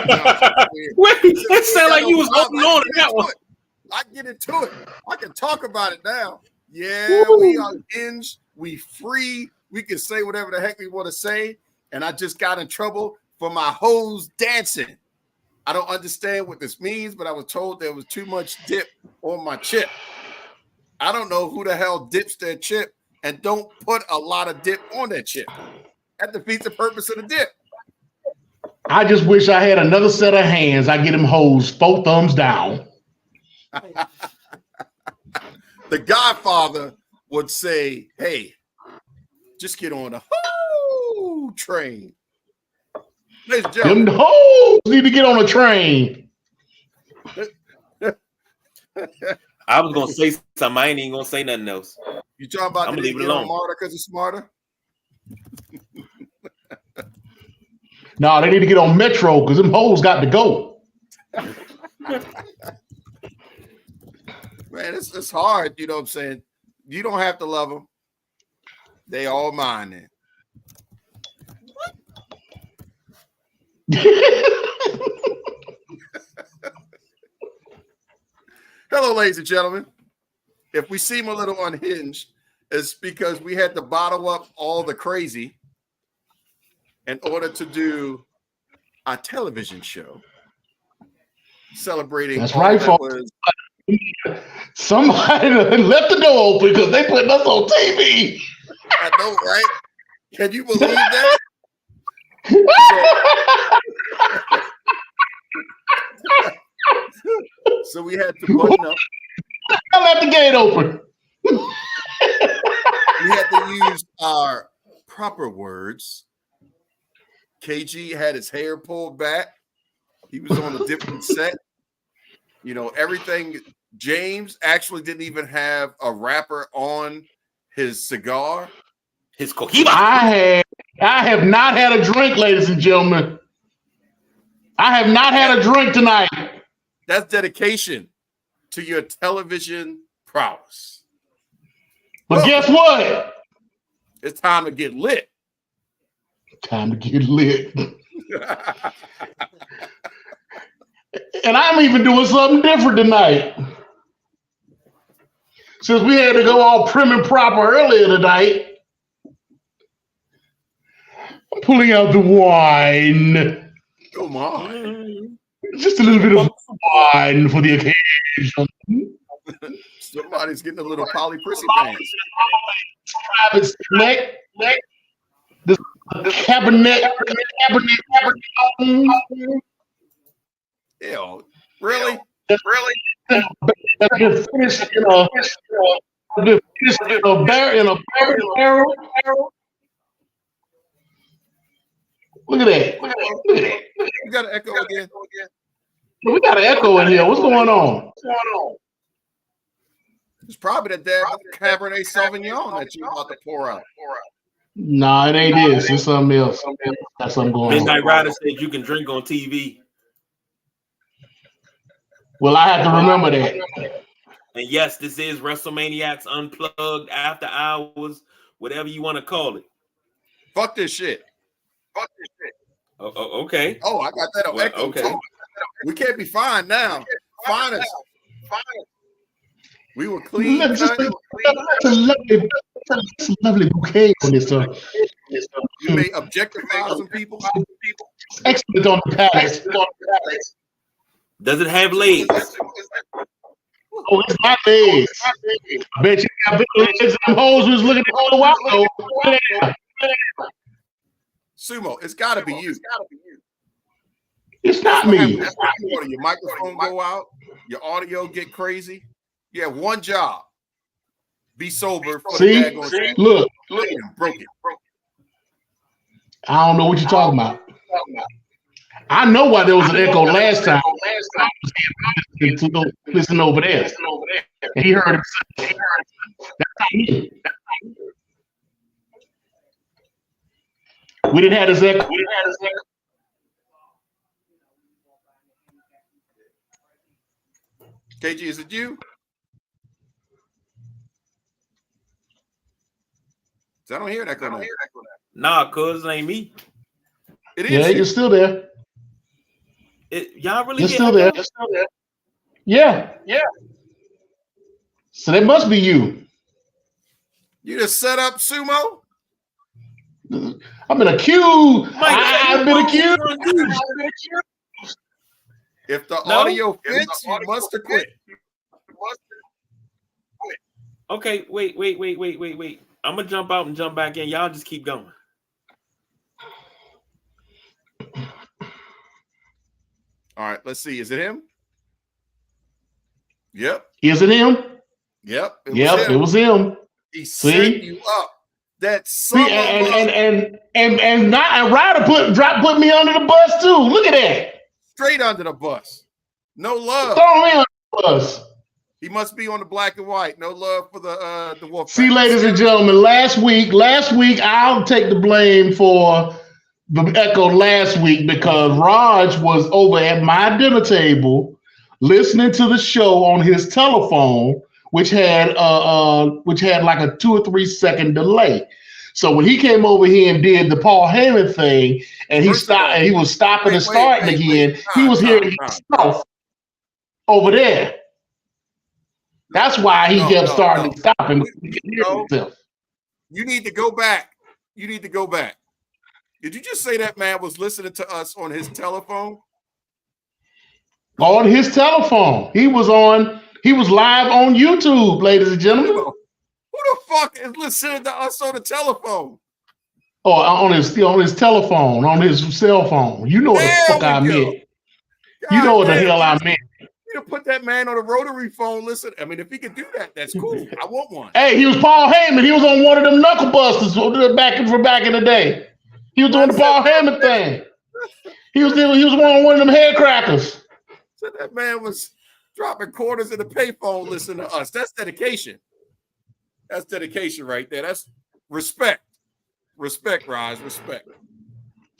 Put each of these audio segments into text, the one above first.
Johnson. Wait, it sounded like you was holding on to that one. I get into it. I can talk about it now. Yeah, we are hinged. We free. We can say whatever the heck we want to say. And I just got in trouble for my hoes dancing. I don't understand what this means, but I was told there was too much dip on my chip. I don't know who the hell dips their chip and don't put a lot of dip on their chip. That defeats the purpose of the dip. I just wish I had another set of hands. I get them hoes 4 thumbs down. The Godfather would say, hey, just get on the whole train. Ladies and gentlemen. Them hoes need to get on a train. I was gonna say something. I ain't even gonna say nothing else. You talking about the leave it alone. Martyr because it's smarter? No, they need to get on Metro because them hoes got to go. Man, it's hard. You know what I'm saying? You don't have to love them. They all mine then. Hello, ladies and gentlemen. If we seem a little unhinged, it's because we had to bottle up all the crazy in order to do a television show celebrating. That's right, folks. Somebody left the door open because they putting us on TV. I know, right? Can you believe that? So we had to button up. I left the gate open. We had to use our proper words. KG had his hair pulled back. He was on a different set. You know, everything. James actually didn't even have a wrapper on his cigar. His cohiba. I have not had a drink, ladies and gentlemen. I have not had a drink tonight. That's dedication to your television prowess. But guess what? It's time to get lit. Time to get lit. And I'm even doing something different tonight. Since we had to go all prim and proper earlier tonight, I'm pulling out the wine. Come on. Just a little bit of wine for the occasion. Somebody's getting a little poly prissy pants. Travis neck. The cabinet. Ew, really? Really? That's finished in a barrel. Look at that. You got an echo again. We got an echo in here. What's going on? It's probably that damn Cabernet Sauvignon that you're about to pour out. Nah, it ain't this. It's something else. Got something going on. Midnight Rider said you can drink on TV. Well, I have to remember that. And yes, this is Wrestlemaniacs Unplugged, After Hours, whatever you want to call it. Fuck this shit. Oh, okay. Oh, I got that on echo. Okay. Too. We can't be fine now. Fine us. We were clean. That's a lovely bouquet on this. You may objectify some people. Excellent on the palace. Does it have legs? Oh, it's not legs. I bet you got big legs and them hoes who's looking at all the while. Sumo, it's got to be you. It's not me. Your microphone go out. Your audio get crazy. You have one job. Be sober. See? Look. Broke it. I don't know what you're talking about. I know why there was an echo last time. Listen over there. And he heard it. That's not me. We didn't have this echo. KG, is it you? I don't hear that going on. Nah, cuz it ain't me. It is. Yeah, you're still there. Y'all really It's get still there. echo? It's still there. Yeah. So that must be you. You just set up Sumo? I've been accused. Mike, I've been accused. If the No? audio fits, you must have quit. Okay, wait. I'm gonna jump out and jump back in. Y'all just keep going. All right, let's see. Is it him? Yep. Is it him? Yep. It was him. He set you up. That See, and Ryder put me under the bus too. Look at that. Straight under the bus. No love. Throw me under the bus. He must be on the black and white. No love for the wolf. See, ladies and gentlemen, last week, I'll take the blame for the echo last week because Raj was over at my dinner table listening to the show on his telephone, which had like a 2 or 3 second delay. So when he came over here and did the Paul Heyman thing, and he stopped, and he was stopping and starting again, he was hearing himself over there. That's why he kept starting and stopping. You need to go back. Did you just say that man was listening to us on his telephone? On his telephone. He was live on YouTube, ladies and gentlemen. Who the fuck is listening to us on the telephone? Oh, on his telephone, on his cell phone. You know what the fuck I meant. You know what the hell I meant. You put that man on a rotary phone. Listen, I mean, if he could do that, that's cool. I want one. Hey, he was Paul Heyman. He was on one of them knuckle busters back in the day. He was doing the Paul Heyman thing. He was on one of them head crackers. So that man was dropping quarters in the payphone listening to us. That's dedication. That's dedication right there. That's respect. Respect, Raj. Respect.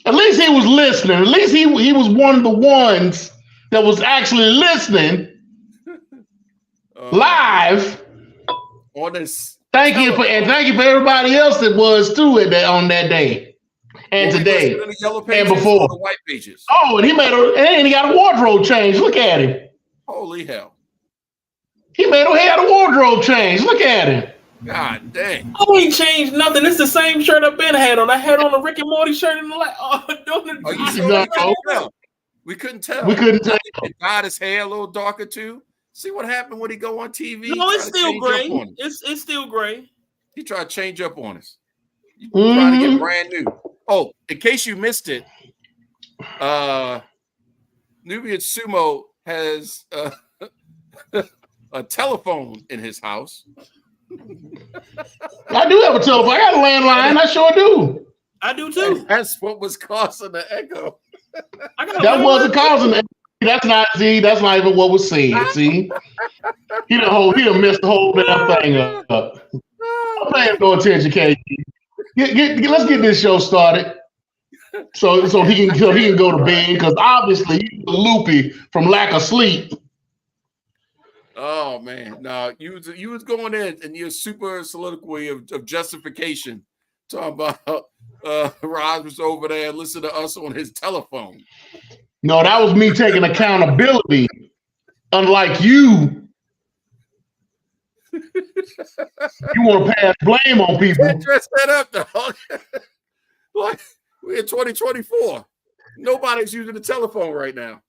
At least he was listening. At least he was one of the ones that was actually listening live on this. Thank you for everybody else that was too on that day and today and before. The white pages. Oh, and he got a wardrobe change. Look at him. Holy hell! He had a wardrobe change. Look at him. God dang! I ain't changed nothing. It's the same shirt I've been had on. I had on a Rick and Morty shirt in the We couldn't tell. We couldn't tell. He dyed his hair a little darker too. See what happened when he go on TV? No, it's still gray. It's still gray. He tried to change up on us. Trying to get brand new. Oh, in case you missed it, Nubian Sumo has a telephone in his house. I do have a telephone. I got a landline. I sure do. I do too. And that's what was causing the echo. That wasn't causing it. That's not even what was said. See, he done messed the whole damn thing up. I'm paying no attention, KG. Let's get this show started. So he can go to bed because obviously he's loopy from lack of sleep. Oh man, no, you was going in and your super soliloquy of justification, talking about Raj was over there listening to us on his telephone. No, that was me taking accountability. Unlike you, you want to pass blame on people. Dress that up, dog. Like we're in 2024. Nobody's using the telephone right now.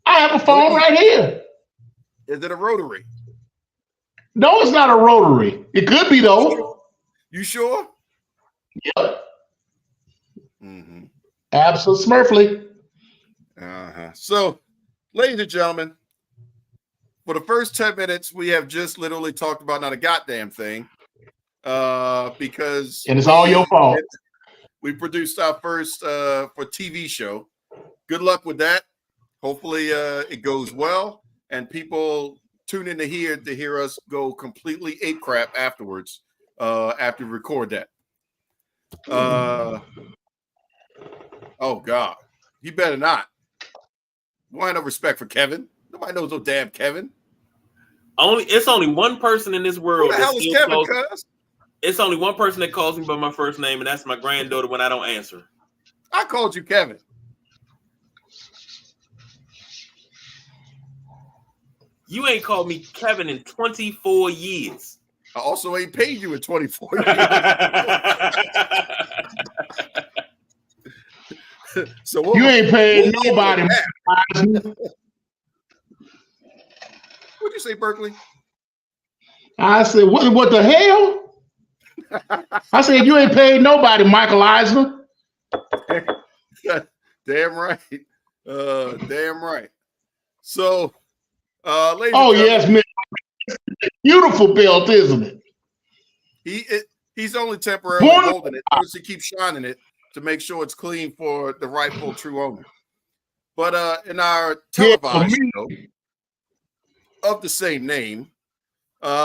I have a phone right here. Is it a rotary? No, it's not a rotary. It could be though. You sure? Yep. Mm-hmm. Absolutely. So, ladies and gentlemen, for the first 10 minutes, we have just literally talked about not a goddamn thing. Because and it's all your fault. We produced our first for TV show. Good luck with that. Hopefully it goes well and people tune in to hear us go completely ape crap afterwards after we record that. Oh God, you better not. Why no respect for Kevin? Nobody knows no damn Kevin. It's only one person in this world. Who the hell is Kevin? Cuz it's only one person that calls me by my first name, and that's my granddaughter when I don't answer. I called you Kevin. You ain't called me Kevin in 24 years. I also ain't paid you in 24 years. So you ain't paid nobody. What'd you say, Berkeley? I said, what the hell? I said, you ain't paid nobody, Michael Eisner. Damn right. Damn right. So, ladies oh, yes, man. Beautiful belt, isn't it? He's only temporarily holding it. Notice he keeps shining it to make sure it's clean for the rightful true owner. But in our televised show of the same name,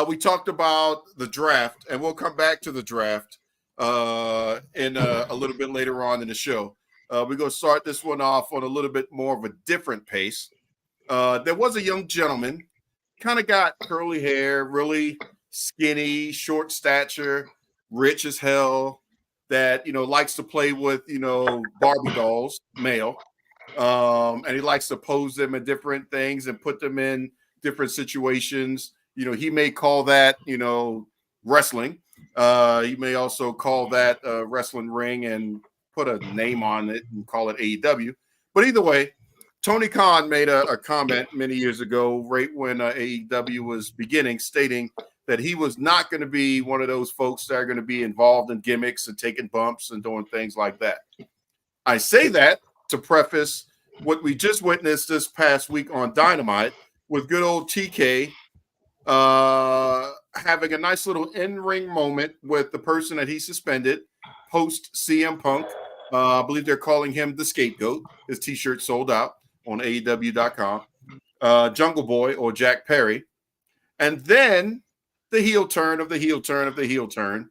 we talked about the draft, and we'll come back to the draft in a little bit later on in the show. We're going to start this one off on a little bit more of a different pace. There was a young gentleman, kind of got curly hair, really skinny, short stature, rich as hell, that, likes to play with, Barbie dolls, male. And he likes to pose them in different things and put them in different situations. He may call that, wrestling. He may also call that a wrestling ring and put a name on it and call it AEW. But either way, Tony Khan made a comment many years ago, right when AEW was beginning, stating that he was not going to be one of those folks that are going to be involved in gimmicks and taking bumps and doing things like that. I say that to preface what we just witnessed this past week on Dynamite with good old TK having a nice little in-ring moment with the person that he suspended post CM Punk. I believe they're calling him the scapegoat. His t-shirt sold out on AEW.com. Jungle Boy or Jack Perry. And then the heel turn of the heel turn of the heel turn.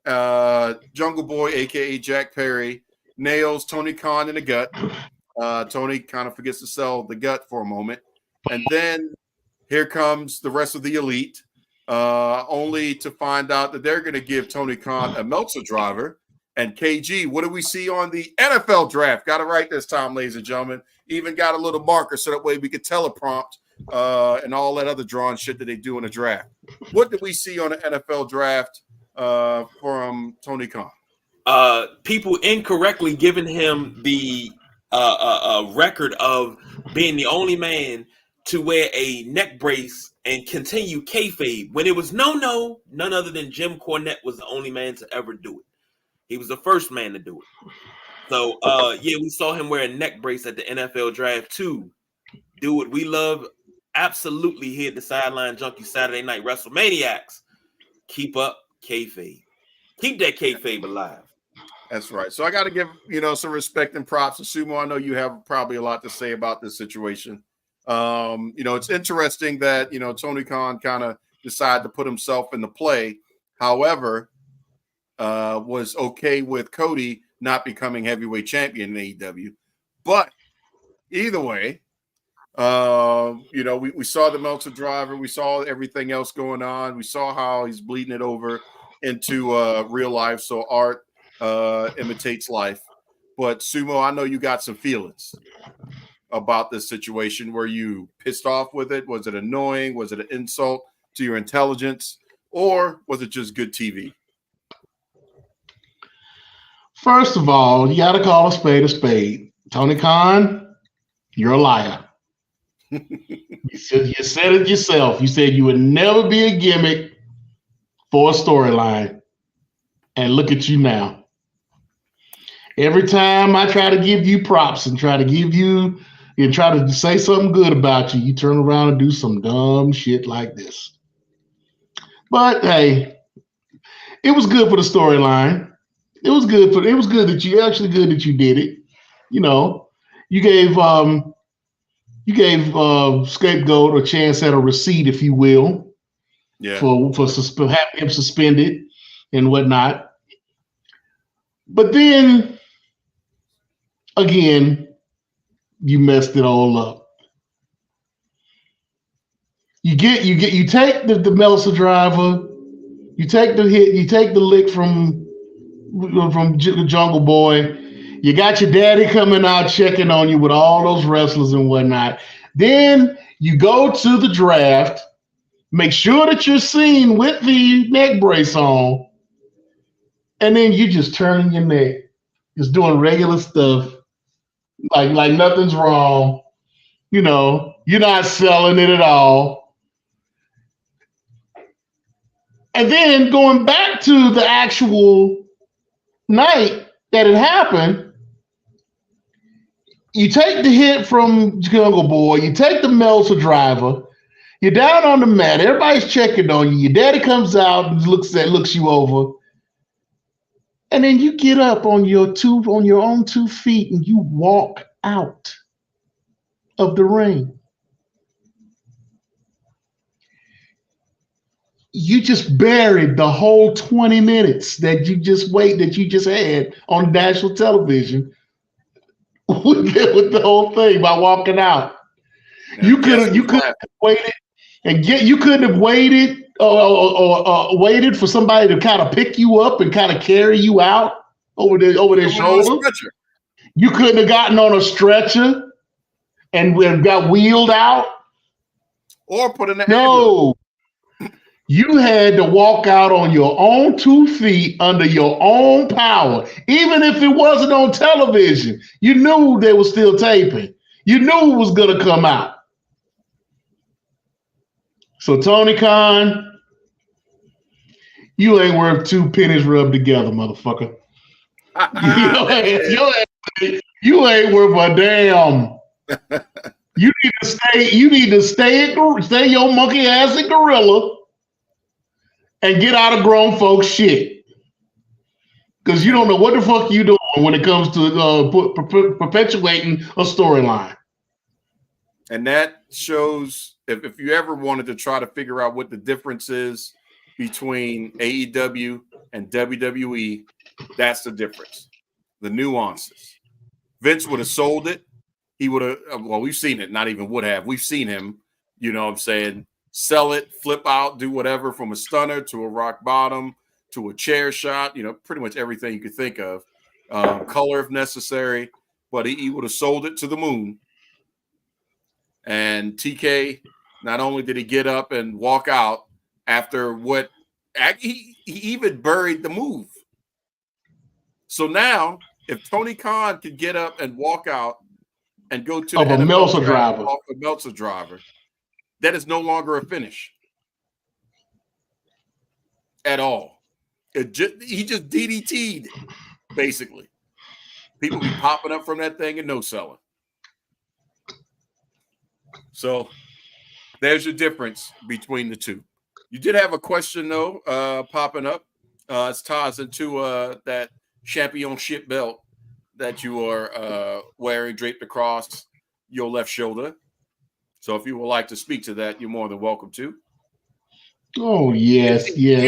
Jungle Boy, a.k.a. Jack Perry, nails Tony Khan in the gut. Tony kind of forgets to sell the gut for a moment. And then here comes the rest of the elite, only to find out that they're going to give Tony Khan a Meltzer driver. And KG, what do we see on the NFL draft? Got it right this time, ladies and gentlemen. Even got a little marker so that way we could teleprompt and all that other drawing shit that they do in the draft. What did we see on the NFL draft from Tony Khan? People incorrectly giving him the record of being the only man to wear a neck brace and continue kayfabe when it was none other than Jim Cornette was the only man to ever do it. He was the first man to do it. So, we saw him wear a neck brace at the NFL draft too. Do what we love. Absolutely here at the Sideline Junkie Saturday Night Wrestlemaniacs. Keep up kayfabe. Keep that kayfabe alive. That's right. So I got to give, some respect and props to Sumo. I know you have probably a lot to say about this situation. It's interesting that, Tony Khan kind of decided to put himself into play. However, was okay with Cody not becoming heavyweight champion in AEW. But either way, we saw the Meltzer driver. We saw everything else going on. We saw how he's bleeding it over into real life. So art imitates life. But Sumo, I know you got some feelings about this situation. Were you pissed off with it? Was it annoying? Was it an insult to your intelligence? Or was it just good TV? First of all, you got to call a spade a spade. Tony Khan, you're a liar. You said it yourself. You said you would never be a gimmick for a storyline. And look at you now. Every time I try to give you props and try to give you and try to say something good about you, you turn around and do some dumb shit like this. But hey, it was good for the storyline. It was good that you did it. You gave Scapegoat a chance at a receipt, if you will, for having him suspended and whatnot. But then again, you messed it all up. You take the Meltzer driver, you take the hit, you take the lick from Jungle Boy. You got your daddy coming out checking on you with all those wrestlers and whatnot. Then You go to the draft, make sure that you're seen with the neck brace on, and then you just turning your neck, just doing regular stuff, like nothing's wrong. You know, you're not selling it at all. And then going back to the actual night that it happened, you take the hit from Jungle Boy, you take the Meltzer driver, you're down on the mat, everybody's checking on you. Your daddy comes out and looks you over, and then you get up on your own 2 feet and you walk out of the ring. You just buried the whole 20 minutes that you just had on national television with the whole thing by walking out. You could have waited you couldn't have waited or waited for somebody to kind of pick you up and kind of carry you out over their shoulder. You couldn't have gotten on a stretcher and got wheeled out or put in the ambulance. You had to walk out on your own 2 feet under your own power. Even if it wasn't on television, you knew they were still taping. You knew it was going to come out. So Tony Khan, you ain't worth 2 pennies rubbed together, motherfucker. You ain't worth a damn. You need to stay your monkey ass in gorilla and get out of grown folks shit. Because you don't know what the fuck you doing when it comes to perpetuating a storyline. And that shows, if you ever wanted to try to figure out what the difference is between AEW and WWE, that's the difference. The nuances. Vince would have sold it. He would have, well, we've seen it, not even would have. We've seen him, you know what I'm saying, sell it, flip out, do whatever, from a stunner to a rock bottom to a chair shot, you know, pretty much everything you could think of, color if necessary. But he would have sold it to the moon. And TK, not only did he get up and walk out after what he even buried the move. So now, if Tony Khan could get up and walk out and go to a Meltzer driver, off a Meltzer driver, that is no longer a finish at all. He just DDT'd, basically. People be popping up from that thing and no selling. So there's your difference between the two. You did have a question, though, popping up. It ties into that championship belt that you are wearing draped across your left shoulder. So if you would like to speak to that, you're more than welcome to. Oh, yes, yeah.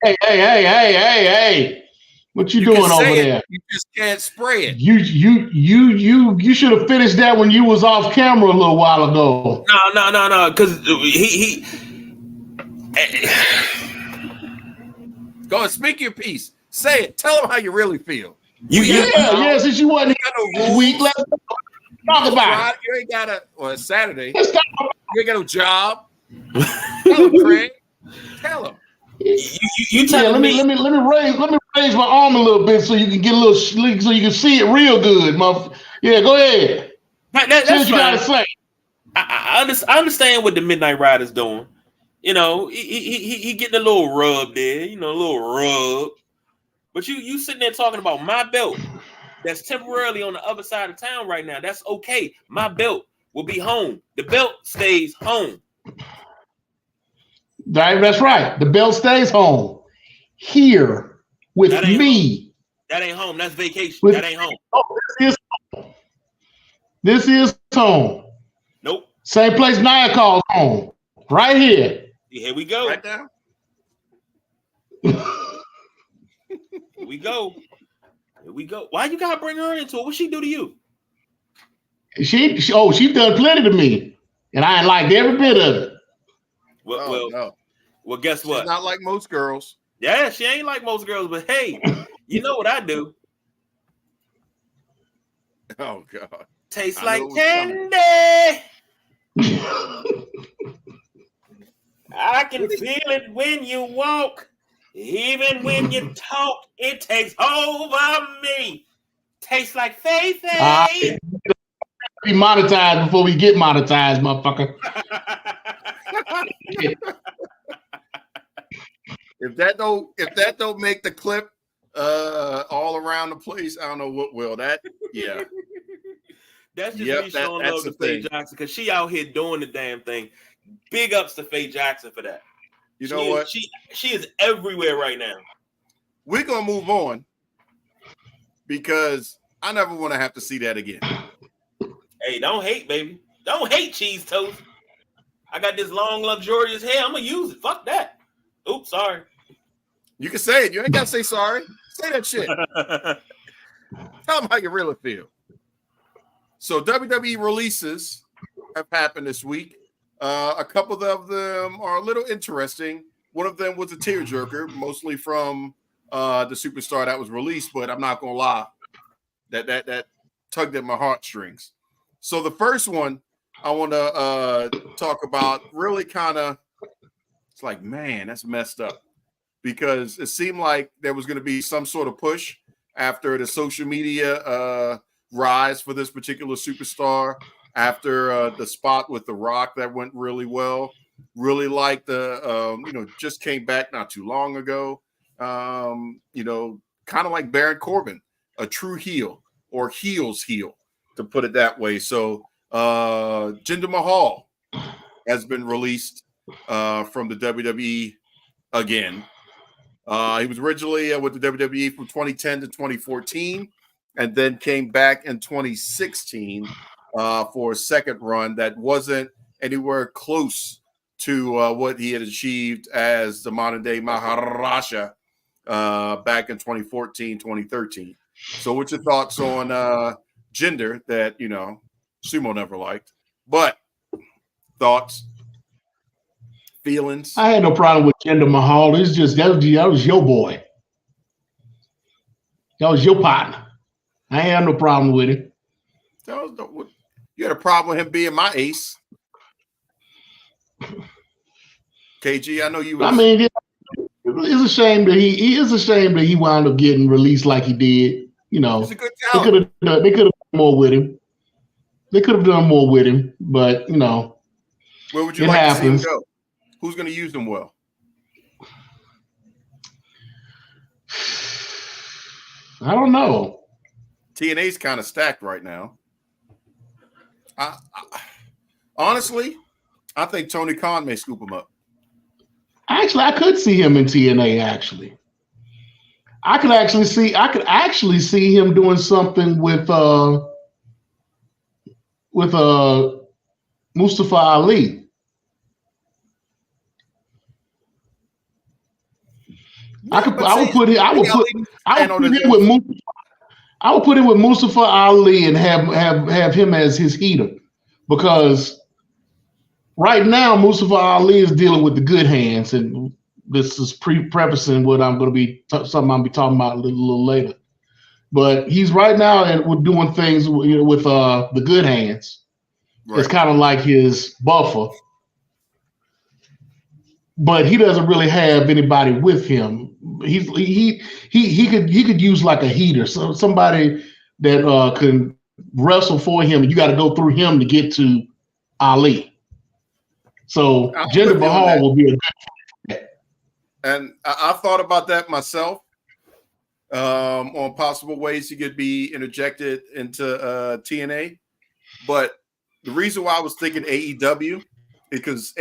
Hey. What you doing over there? You just can't spray it. You should have finished that when you was off camera a little while ago. No. Because he Go and speak your piece. Say it. Tell them how you really feel. Since you wasn't here this week, let's talk about it. You ain't got it's Saturday. Let's talk about it. You ain't got no job. Tell him, Craig. Tell him. You telling me? Let me raise my arm a little bit so you can get a little so you can see it real good, motherfucker. Yeah, go ahead. That's what you gotta say. I understand what the Midnight Rider's doing. You know, he getting a little rub there. You know, a little rub. But you sitting there talking about my belt that's temporarily on the other side of town right now. That's okay. My belt will be home. The belt stays home. That's right. The belt stays home. Here with me. Home. That ain't home. That's vacation. That ain't home. Oh, this is home. Nope. Same place Nia calls home. Right here. Here we go. Right now. Here we go. Why you gotta bring her into it? What she do to you? She done plenty to me, and I liked every bit of it. Well, guess what? She's not like most girls. Yeah, she ain't like most girls, but hey, you know what I do? Oh God. Tastes like candy. I can feel it when you walk, even when you talk. It takes over me. Tastes like faith. Be monetized before we get monetized, motherfucker. If that don't make the clip all around the place, I don't know what will. That yeah. That's just me showing love to Faye Jackson because she out here doing the damn thing. Big ups to Faye Jackson for that. You know what? She is everywhere right now. We're gonna move on because I never want to have to see that again. Hey, don't hate, baby. Don't hate cheese toast. I got this long, luxurious hair. I'm gonna use it. Fuck that. Oops, sorry. You can say it. You ain't gotta say sorry. Say that shit. Tell them how you really feel. So WWE releases have happened this week. A couple of them are a little interesting. One of them was a tearjerker, mostly from the superstar that was released, but I'm not gonna lie, that tugged at my heartstrings. So the first one I want to talk about really kind of, it's like, man, that's messed up, because it seemed like there was going to be some sort of push after the social media rise for this particular superstar, after the spot with The Rock that went really well. Really liked the, just came back not too long ago. Kind of like Baron Corbin, a true heel or heel's heel, to put it that way. So Jinder Mahal has been released from the WWE again. He was originally with the WWE from 2010 to 2014, and then came back in 2016 for a second run that wasn't anywhere close to what he had achieved as the modern day Maharaja back in 2014, 2013. So what's your thoughts on Jinder that, Sumo never liked? But thoughts, feelings? I had no problem with Jinder Mahal. It's just that was your boy. That was your partner. I ain't had no problem with it. You had a problem with him being my ace. KG, I know you was. I mean, it's a shame that he wound up getting released like he did. He's a good talent. They could have done more with him. They could have done more with him, but where would you like to see him go? Who's going to use him well? I don't know. TNA's kind of stacked right now. Honestly, I think Tony Khan may scoop him up. Actually, I could see him in TNA. Actually, I could actually see him doing something with Mustafa Ali. I would put him with Mustafa Ali and have him as his heater, because right now Mustafa Ali is dealing with the good hands, and this is prefacing what I'm going to be something I'll be talking about a little later. But he's right now and we're doing things with the good hands. Right. It's kind of like his buffer, but he doesn't really have anybody with him. He could use like a heater, so somebody that can wrestle for him, and you got to go through him to get to Ali. So Jinder Mahal will be a good. And I thought about that myself on possible ways he could be interjected into TNA, but the reason why I was thinking AEW because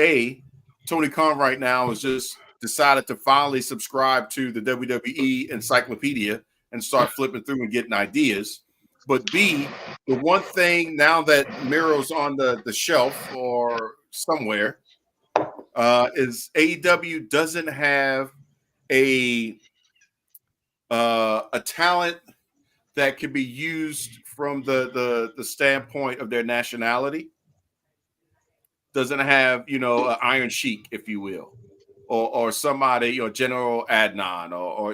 Tony Khan right now has just decided to finally subscribe to the WWE encyclopedia and start flipping through and getting ideas. But B, the one thing now that Miro's on the shelf or somewhere is AEW doesn't have a talent that can be used from the standpoint of their nationality. Doesn't have, an Iron Sheik, if you will, or somebody, General Adnan, or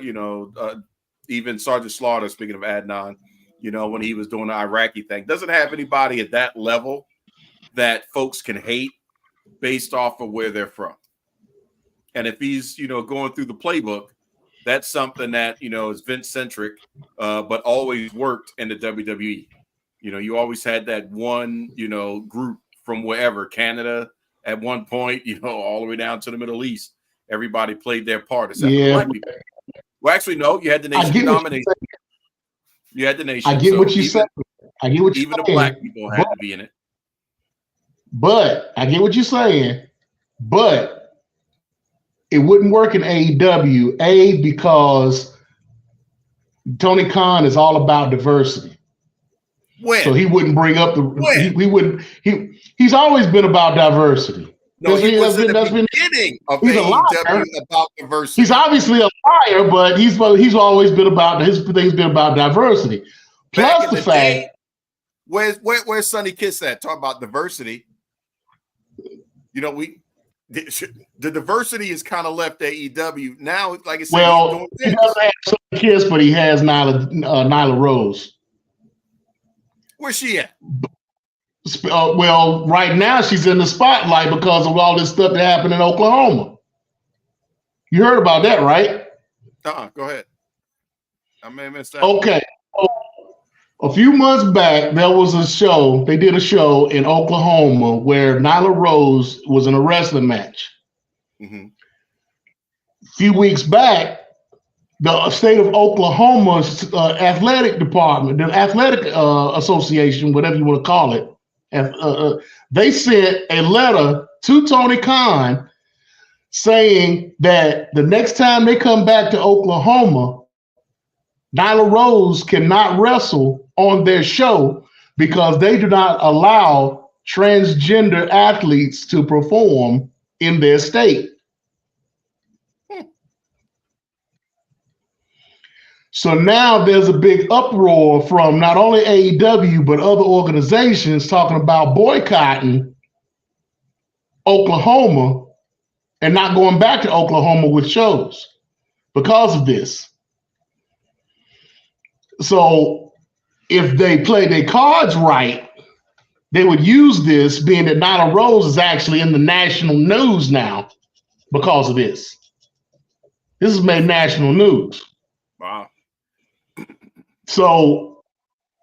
even Sergeant Slaughter, speaking of Adnan, when he was doing the Iraqi thing. Doesn't have anybody at that level that folks can hate based off of where they're from. And if he's, going through the playbook, that's something that, is Vince-centric, but always worked in the WWE. You always had that one, group from wherever, Canada at one point, all the way down to the Middle East. Everybody played their part. Except for the black people. Well, actually, no, you had the nation domination. You had the nation. I get what you said. I get what you're saying. Even the black people had to be in it. But I get what you're saying. But it wouldn't work in AEW, because Tony Khan is all about diversity. When? So he wouldn't bring up he wouldn't. He's always been about diversity. No, he was in the beginning of AEW about diversity. He's obviously a liar, but he's always been about his thing's been about diversity. Plus the fact, where's Sonny Kiss at? Talk about diversity. The diversity is kind of left AEW now. Like I said, he doesn't have Sonny Kiss, but he has Nyla Rose. Where's she at? Well, right now she's in the spotlight because of all this stuff that happened in Oklahoma. You heard about that, right? Go ahead. I may have missed that. Okay. A few months back, there was a show. They did a show in Oklahoma where Nyla Rose was in a wrestling match. Mm-hmm. A few weeks back, the state of Oklahoma's athletic department, the athletic association, whatever you want to call it, they sent a letter to Tony Khan saying that the next time they come back to Oklahoma, Nyla Rose cannot wrestle on their show because they do not allow transgender athletes to perform in their state. So now there's a big uproar from not only AEW, but other organizations talking about boycotting Oklahoma and not going back to Oklahoma with shows because of this. So if they play their cards right, they would use this, being that Nyla Rose is actually in the national news now because of this. This has made national news. Wow. So,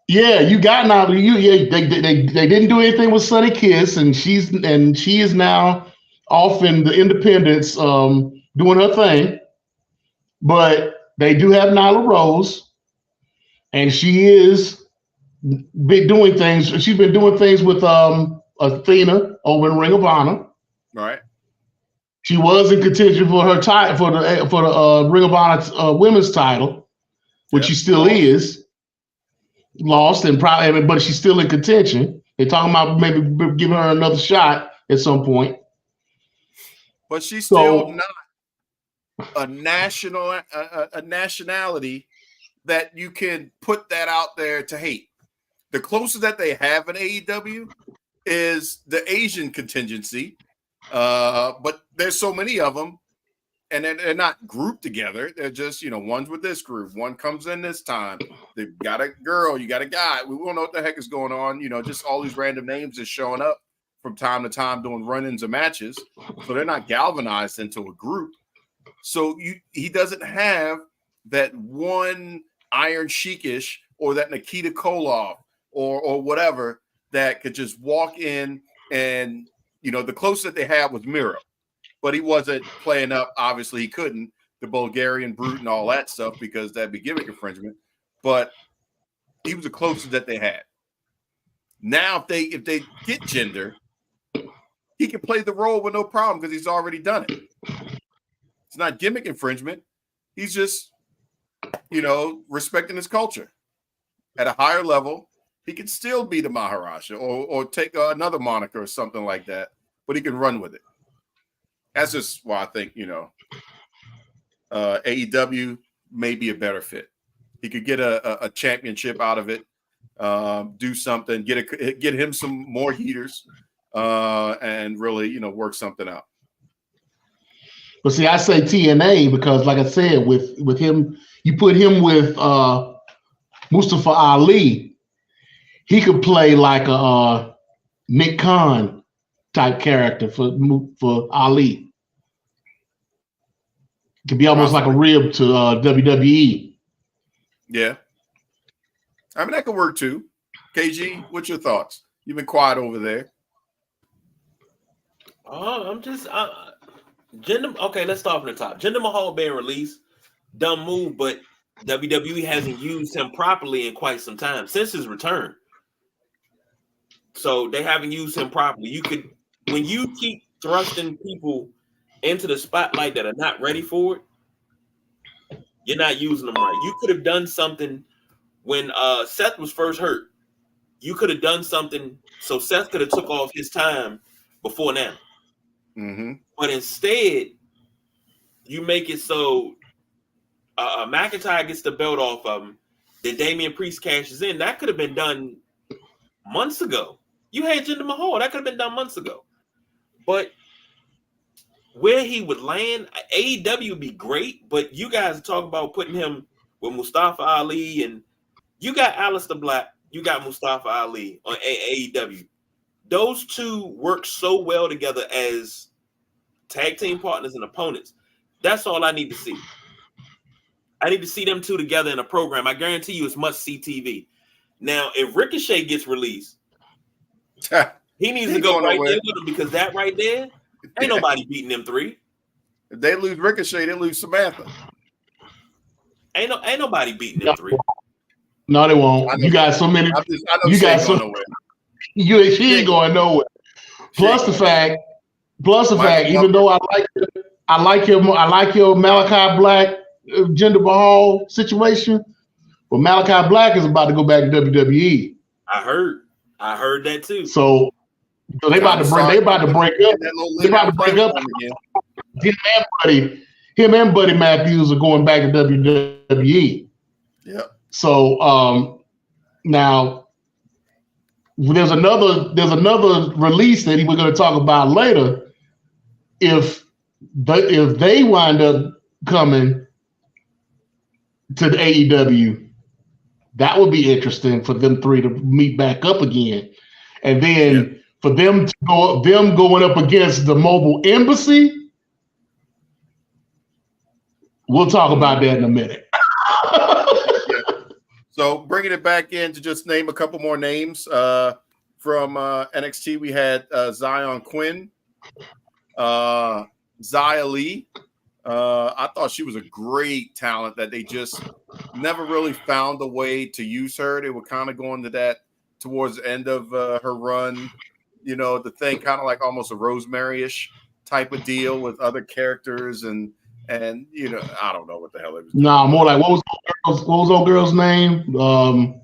yeah, you got now. They didn't do anything with Sonny Kiss, and she is now off in the independents, doing her thing. But they do have Nyla Rose, and she is doing things. She's been doing things with Athena over in Ring of Honor. Right. She was in contention for her title for the Ring of Honor women's title, which she still is. Lost and probably, but she's still in contention. They're talking about maybe giving her another shot at some point. But she's still not a nationality that you can put that out there to hate. The closest that they have in AEW is the Asian contingency, but there's so many of them. And they're not grouped together. They're just, one's with this group. One comes in this time. They've got a girl. You got a guy. We don't know what the heck is going on. Just all these random names just showing up from time to time doing run-ins and matches. So they're not galvanized into a group. So he doesn't have that one Iron Sheikish or that Nikita Koloff or whatever that could just walk in and, the closest that they had was Miro. But he wasn't playing up. Obviously, he couldn't. The Bulgarian brute and all that stuff because that'd be gimmick infringement. But he was the closest that they had. Now, if they get gender, he can play the role with no problem because he's already done it. It's not gimmick infringement. He's just, respecting his culture. At a higher level, he can still be the Maharaja or take another moniker or something like that, but he can run with it. That's just why I think, AEW may be a better fit. He could get a championship out of it, do something, get him some more heaters, and really, work something out. But see, I say TNA because, like I said, with him, you put him with Mustafa Ali, he could play like a Nick Khan type character for Ali. It could be almost like a rib to WWE. Yeah. I mean, that could work too. KG, what's your thoughts? You've been quiet over there. I'm just Jinder. Okay, let's start from the top. Jinder Mahal being released, dumb move, but WWE hasn't used him properly in quite some time since his return. So they haven't used him properly. When you keep thrusting people into the spotlight that are not ready for it, you're not using them right. You could have done something when Seth was first hurt. You could have done something so Seth could have took off his time before now. Mm-hmm. But instead, you make it so McIntyre gets the belt off of him, then Damian Priest cashes in. That could have been done months ago. You had Jinder Mahal. That could have been done months ago. But where he would land, AEW would be great, but you guys talk about putting him with Mustafa Ali, and you got Aleister Black, you got Mustafa Ali on AEW. Those two work so well together as tag team partners and opponents. That's all I need to see. I need to see them two together in a program. I guarantee you it's must-see TV. Now, if Ricochet gets released, he needs to go right there with him, because that right there, ain't nobody beating them three. If they lose Ricochet, they lose Samantha. Ain't nobody beating them three. No, they won't. You got so many. You got so nowhere. She ain't going nowhere. Plus the fact, even though I like your Malachi Black Jinder Mahal situation, but Malachi Black is about to go back to WWE. I heard that too. So they about to break up. They about to break up again. Him and Buddy Matthews are going back to WWE. Yeah. So now there's another release that we're going to talk about later. If they wind up coming to the AEW, that would be interesting for them three to meet back up again, and then for them going up against the Mobile Embassy. We'll talk about that in a minute. So bringing it back in to just name a couple more names from NXT, we had Zion Quinn, Xia Li. I thought she was a great talent that they just never really found a way to use her. They were kind of going to that towards the end of her run, the thing kind of like almost a Rosemary-ish type of deal with other characters and I don't know what the hell it was. Nah, more like what was old girl's name? The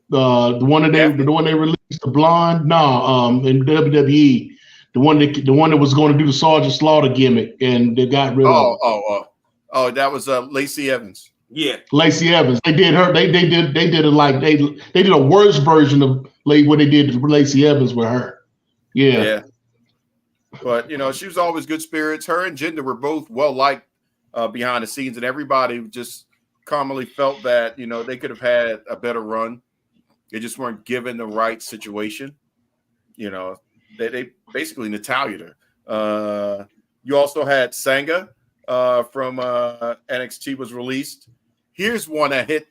one they released, the blonde. In WWE, the one that was going to do the Sergeant Slaughter gimmick, and they got rid of. Oh, that was Lacey Evans. Yeah, Lacey Evans. They did her. They did it like they did a worse version of what they did to Lacey Evans with her. Yeah. But she was always good spirits. Her and Jinder were both well liked behind the scenes, and everybody just commonly felt that they could have had a better run. They just weren't given the right situation. They basically Natalia'd her. You also had Sanga from NXT was released. Here's one that hit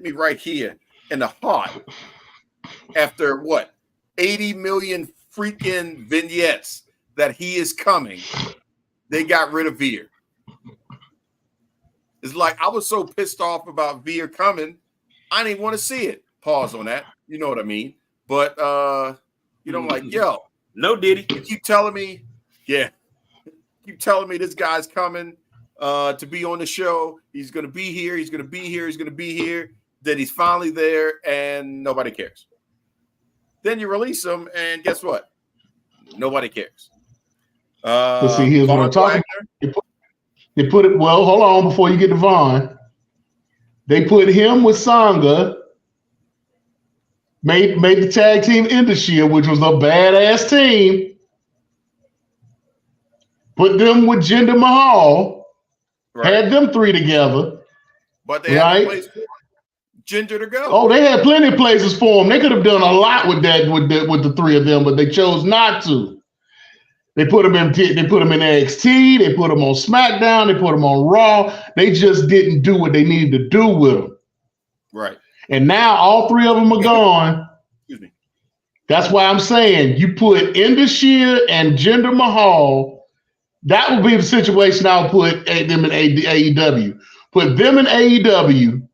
me right here in the heart. After 80 million freaking vignettes that he is coming, they got rid of Veer. It's like I was so pissed off about Veer coming, I didn't want to see it. Pause on that. You know what I mean? But I'm like, yo, no Diddy. You keep telling me this guy's coming to be on the show. He's gonna be here, he's gonna be here, he's gonna be here. Then he's finally there, and nobody cares. Then you release him, and guess what? Nobody cares. See, here's what I'm talking about. They put it. Well, hold on before you get to Vaughn. They put him with Sanga. Made the tag team Indus-Shield, which was a badass team. Put them with Jinder Mahal. Right. Had them three together. But they had a place for him. Jinder to go. Oh, they had plenty of places for him. They could have done a lot with that with the three of them, but they chose not to. They put him in NXT. They put him on SmackDown. They put him on Raw. They just didn't do what they needed to do with him. Right. And now all three of them are gone. Excuse me. That's why I'm saying you put Indashir and Jinder Mahal. That would be the situation I would put them in AEW. Put them in AEW,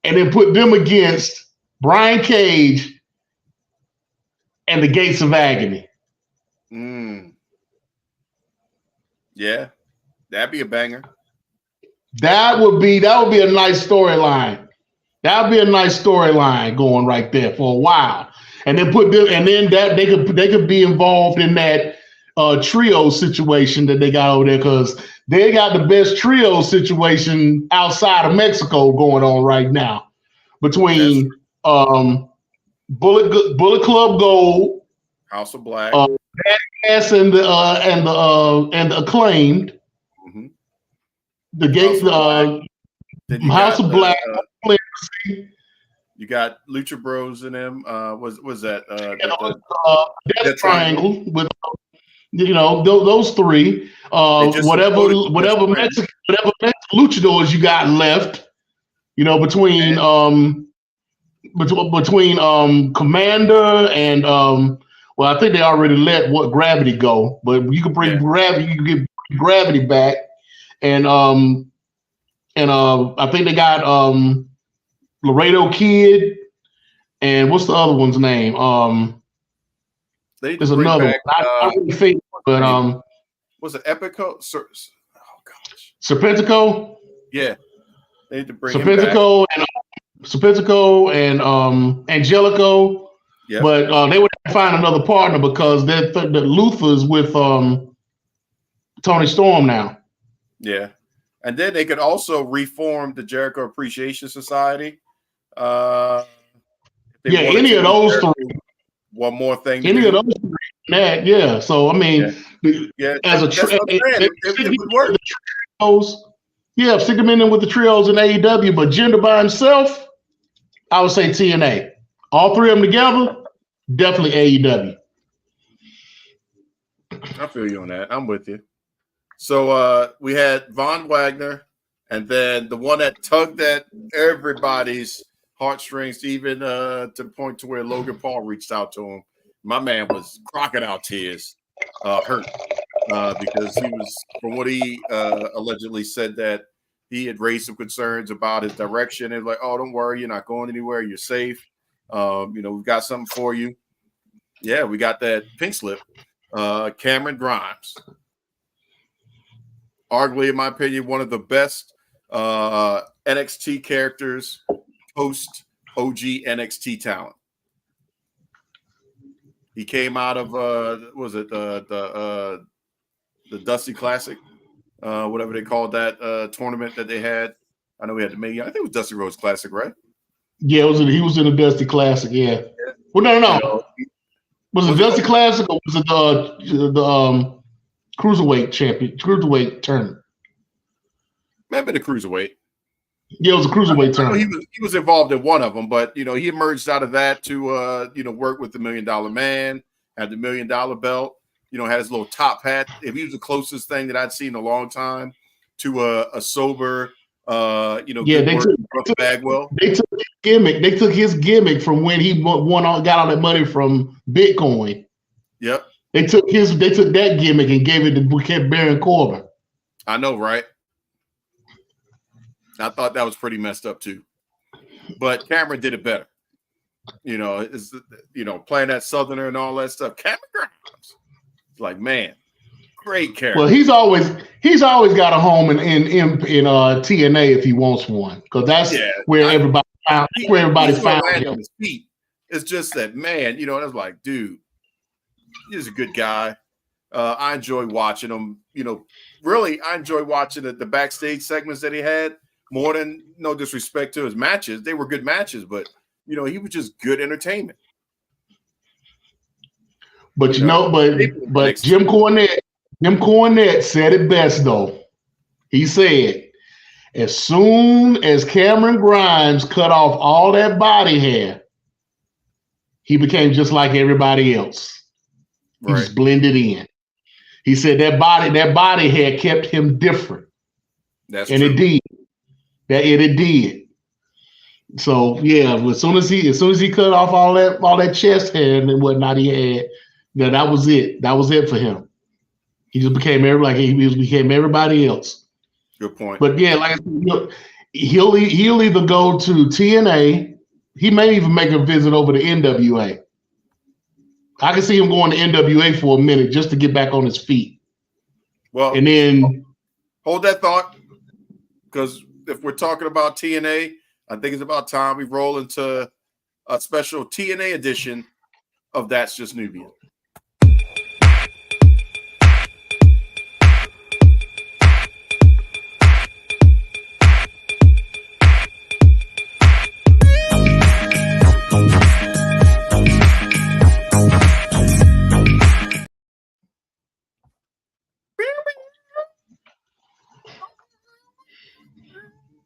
and then put them against Brian Cage and the Gates of Agony. Yeah, that'd be a banger. That would be a nice storyline. That would be a nice storyline going right there for a while, and then put them, and then that they could be involved in that trio situation that they got over there, because they got the best trio situation outside of Mexico going on right now between Bullet Club Gold, House of Black, Badass, and the Acclaimed, the Gates, House of Black. You got Lucha Bros in them. Was that Death Triangle with those three. Whatever Mexican luchadors you got left. Between Commander and I think they already let Gravity go, but you can bring Gravity. You can get Gravity back, and I think they got Laredo Kid, and what's the other one's name? There's another one. I really think, but was it Epico? Oh gosh, Serpentico. Yeah, they need to bring Serpentico and Angelico. Yeah, but they would have to find another partner because the Luther's with Tony Storm now. Yeah, and then they could also reform the Jericho Appreciation Society. Any of those three. One more thing. Any of those three. That, yeah. So I mean, as a it would work. Stick them in with the trios in AEW, but Jinder by himself, I would say TNA. All three of them together, definitely AEW. I feel you on that. I'm with you. So we had Von Wagner, and then the one that tugged at everybody's heartstrings, even to the point to where Logan Paul reached out to him. My man was crocodile tears, hurt because he was, from what he allegedly said, that he had raised some concerns about his direction. And like, oh, don't worry, you're not going anywhere. You're safe. We've got something for you. Yeah, we got that pink slip. Cameron Grimes, arguably, in my opinion, one of the best NXT characters post OG NXT talent. He came out of the Dusty Classic, whatever they called that tournament that they had. I know we had the I think it was Dusty Rhodes Classic, right? Yeah, he was in the Dusty Classic. Yeah. Well, no. Was it Dusty Classic or was it the cruiserweight tournament? Maybe the cruiserweight. Yeah, it was a cruiserweight tournament. He was involved in one of them, but he emerged out of that to work with the $1 Million Man, had the $1 Million belt, had his little top hat. If he was the closest thing that I'd seen in a long time to a sober, they took Bagwell. They took his gimmick. They took his gimmick from when he got all that money from Bitcoin. Yep. They took that gimmick and gave it to Baron Corbin. I know, right? I thought that was pretty messed up too, but Cameron did it better. Playing that Southerner and all that stuff. Cameron Grimes, like, man, great character. Well, he's always got a home in TNA if he wants one, because that's where everybody's found him. On his feet. It's just that, man. I was like, dude, he's a good guy. I enjoy watching him. Really, I enjoy watching the backstage segments that he had. More than, no disrespect to his matches, they were good matches, but he was just good entertainment. But but Jim Cornette said it best though. He said, As soon as Cameron Grimes cut off all that body hair, he became just like everybody else. He just blended in. He said that body hair kept him different. That's and true. It did. It did. So yeah, as soon as he cut off all that chest hair and whatnot he had, that was it. That was it for him. He just became became everybody else. Good point. But yeah, like I said, he'll either go to TNA. He may even make a visit over to NWA. I can see him going to NWA for a minute just to get back on his feet. Well, and then hold that thought, because if we're talking about TNA, I think it's about time we roll into a special TNA edition of That's Just Nubian.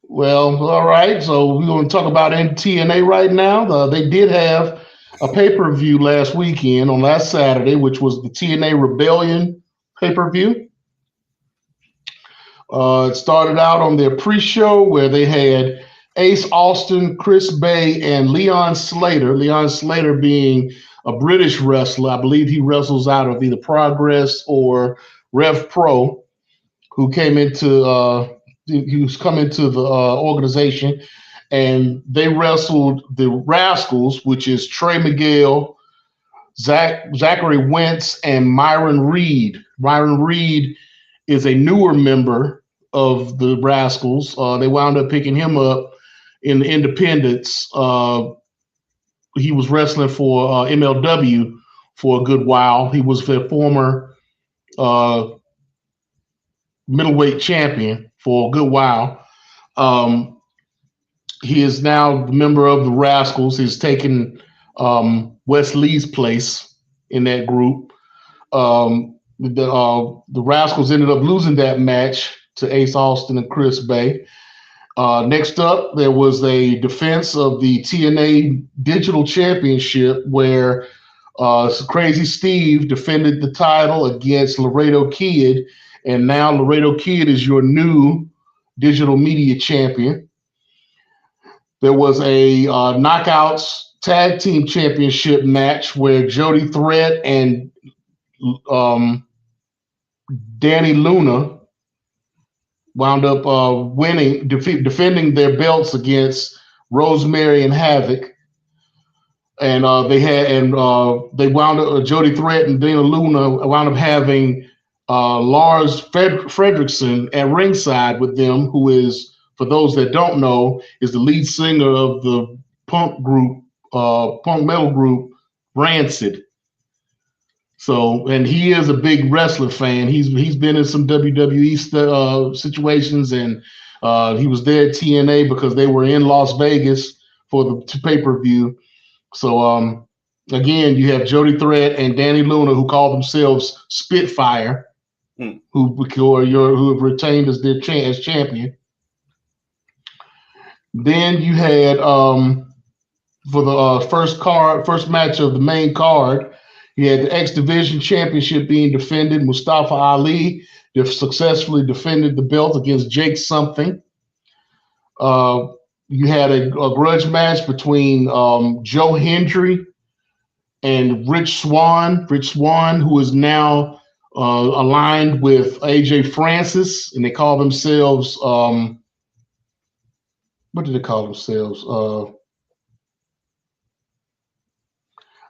Well, all right. So we're going to talk about TNA right now. They did have a pay-per-view last weekend on last Saturday, which was the TNA Rebellion pay-per-view. It started out on their pre-show where they had Ace Austin, Chris Bay, and Leon Slater. Leon Slater being a British wrestler. I believe he wrestles out of either Progress or Rev Pro, who came into he was coming to the organization, and they wrestled the Rascals, which is Trey Miguel, Zachary Wentz, and Myron Reed. Myron Reed is a newer member of the Rascals. They wound up picking him up in the independents. He was wrestling for MLW for a good while. He was their former middleweight champion for a good while. He is now the member of the Rascals. He's taken Wes Lee's place in that group. The Rascals ended up losing that match to Ace Austin and Chris Bay. Next up, there was a defense of the TNA Digital Championship where Crazy Steve defended the title against Laredo Kid, and now Laredo Kid is your new digital media champion. There was a Knockouts Tag Team Championship match where Jody Threat and Danny Luna wound up winning, defending their belts against Rosemary and Havoc. And they wound up, Jody Threat and Dana Luna wound up having Lars Fredrickson at ringside with them, who is, for those that don't know, is the lead singer of the punk metal group Rancid. So, and he is a big wrestling fan. He's been in some WWE situations, and he was there at TNA because they were in Las Vegas for the pay-per-view. So, again, you have Jody Threat and Danny Luna, who call themselves Spitfire, who have retained as their as champion. Then you had for the first match of the main card, you had the X Division Championship being defended. Mustafa Ali successfully defended the belt against Jake Something. You had a grudge match between Joe Hendry and Rich Swann. Rich Swann, who is now aligned with AJ Francis, and they call themselves what do they call themselves?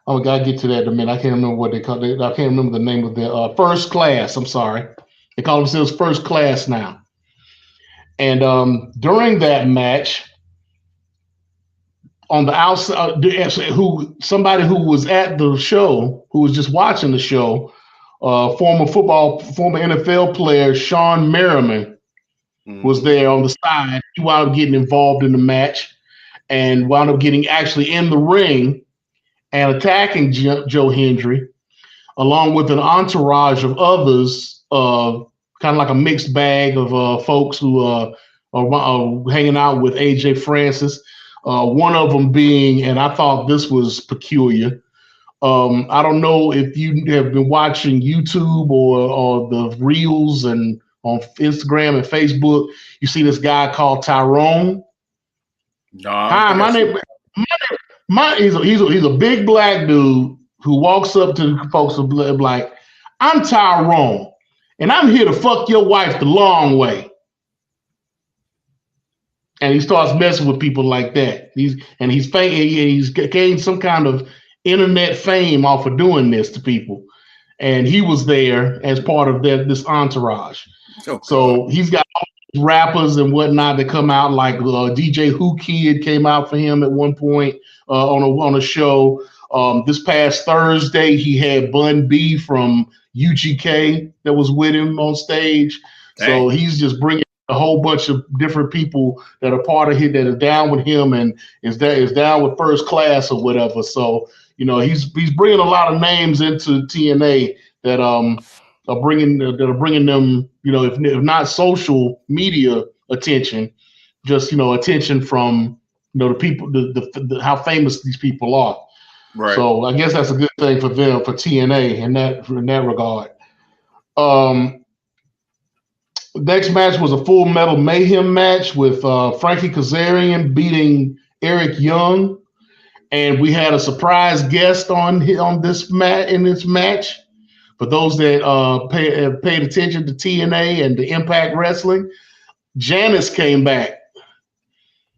I gotta get to that in a minute. I can't remember what they call it. I can't remember the name of their First Class. I'm sorry. They call themselves First Class now. And during that match, on the outside, somebody who was at the show, who was just watching the show, former NFL player Sean Merriman was there on the side. He wound up getting involved in the match and wound up getting actually in the ring and attacking Joe Hendry, along with an entourage of others, kind of like a mixed bag of folks who hanging out with AJ Francis. One of them being, and I thought this was peculiar. I don't know if you have been watching YouTube or the reels and on Instagram and Facebook. You see this guy called Tyrone. No, Hi, my name. He's a big black dude who walks up to folks and be like, "I'm Tyrone, and I'm here to fuck your wife the long way." And he starts messing with people like that. He's gained some kind of internet fame off of doing this to people. And he was there as part of this entourage. So he's got all these rappers and whatnot that come out, like DJ Who Kid came out for him at one point on a show. This past Thursday, he had Bun B from UGK that was with him on stage. Dang. So he's just bringing a whole bunch of different people that are part of him, that are down with him and is down with First Class or whatever. So, he's bringing a lot of names into TNA that are bringing them, if not social media attention, just attention from the people, the how famous these people are. Right. So I guess that's a good thing for them, for TNA in that regard. Next match was a Full Metal Mayhem match with Frankie Kazarian beating Eric Young, and we had a surprise guest on this match. For those that paid attention to TNA and the Impact Wrestling, Janice came back.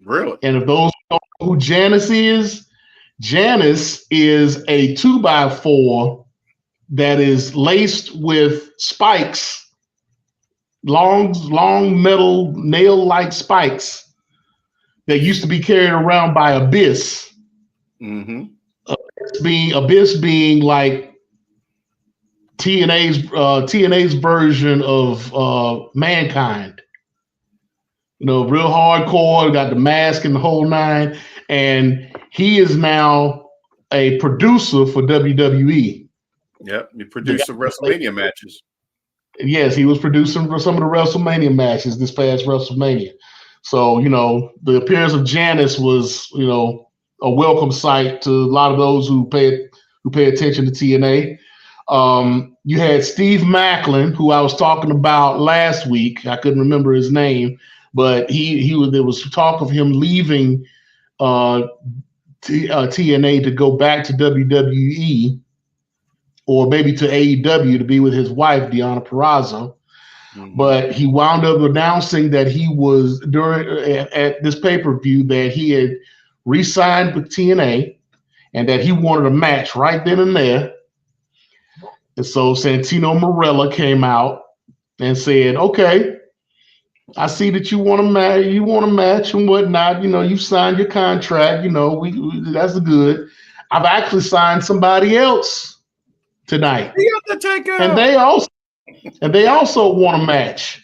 Really? And if those don't know who Janice is a 2x4 that is laced with spikes. Long metal nail-like spikes that used to be carried around by Abyss. Mm-hmm. Abyss being like TNA's version of Mankind. Real hardcore, got the mask and the whole nine, and he is now a producer for WWE. Yep, he produced some WrestleMania matches. Yes, he was producing for some of the WrestleMania matches this past WrestleMania. So, the appearance of Janice was, a welcome sight to a lot of those who pay attention to TNA. You had Steve Macklin, who I was talking about last week. I couldn't remember his name, but there was talk of him leaving TNA to go back to WWE. Or maybe to AEW to be with his wife, Deonna Purrazzo. Mm-hmm. But he wound up announcing that he was at this pay-per-view that he had re-signed with TNA and that he wanted a match right then and there. And so Santino Marella came out and said, "Okay, I see that you want a match and whatnot. You've signed your contract. That's good. I've actually signed somebody else tonight, and they also want a match.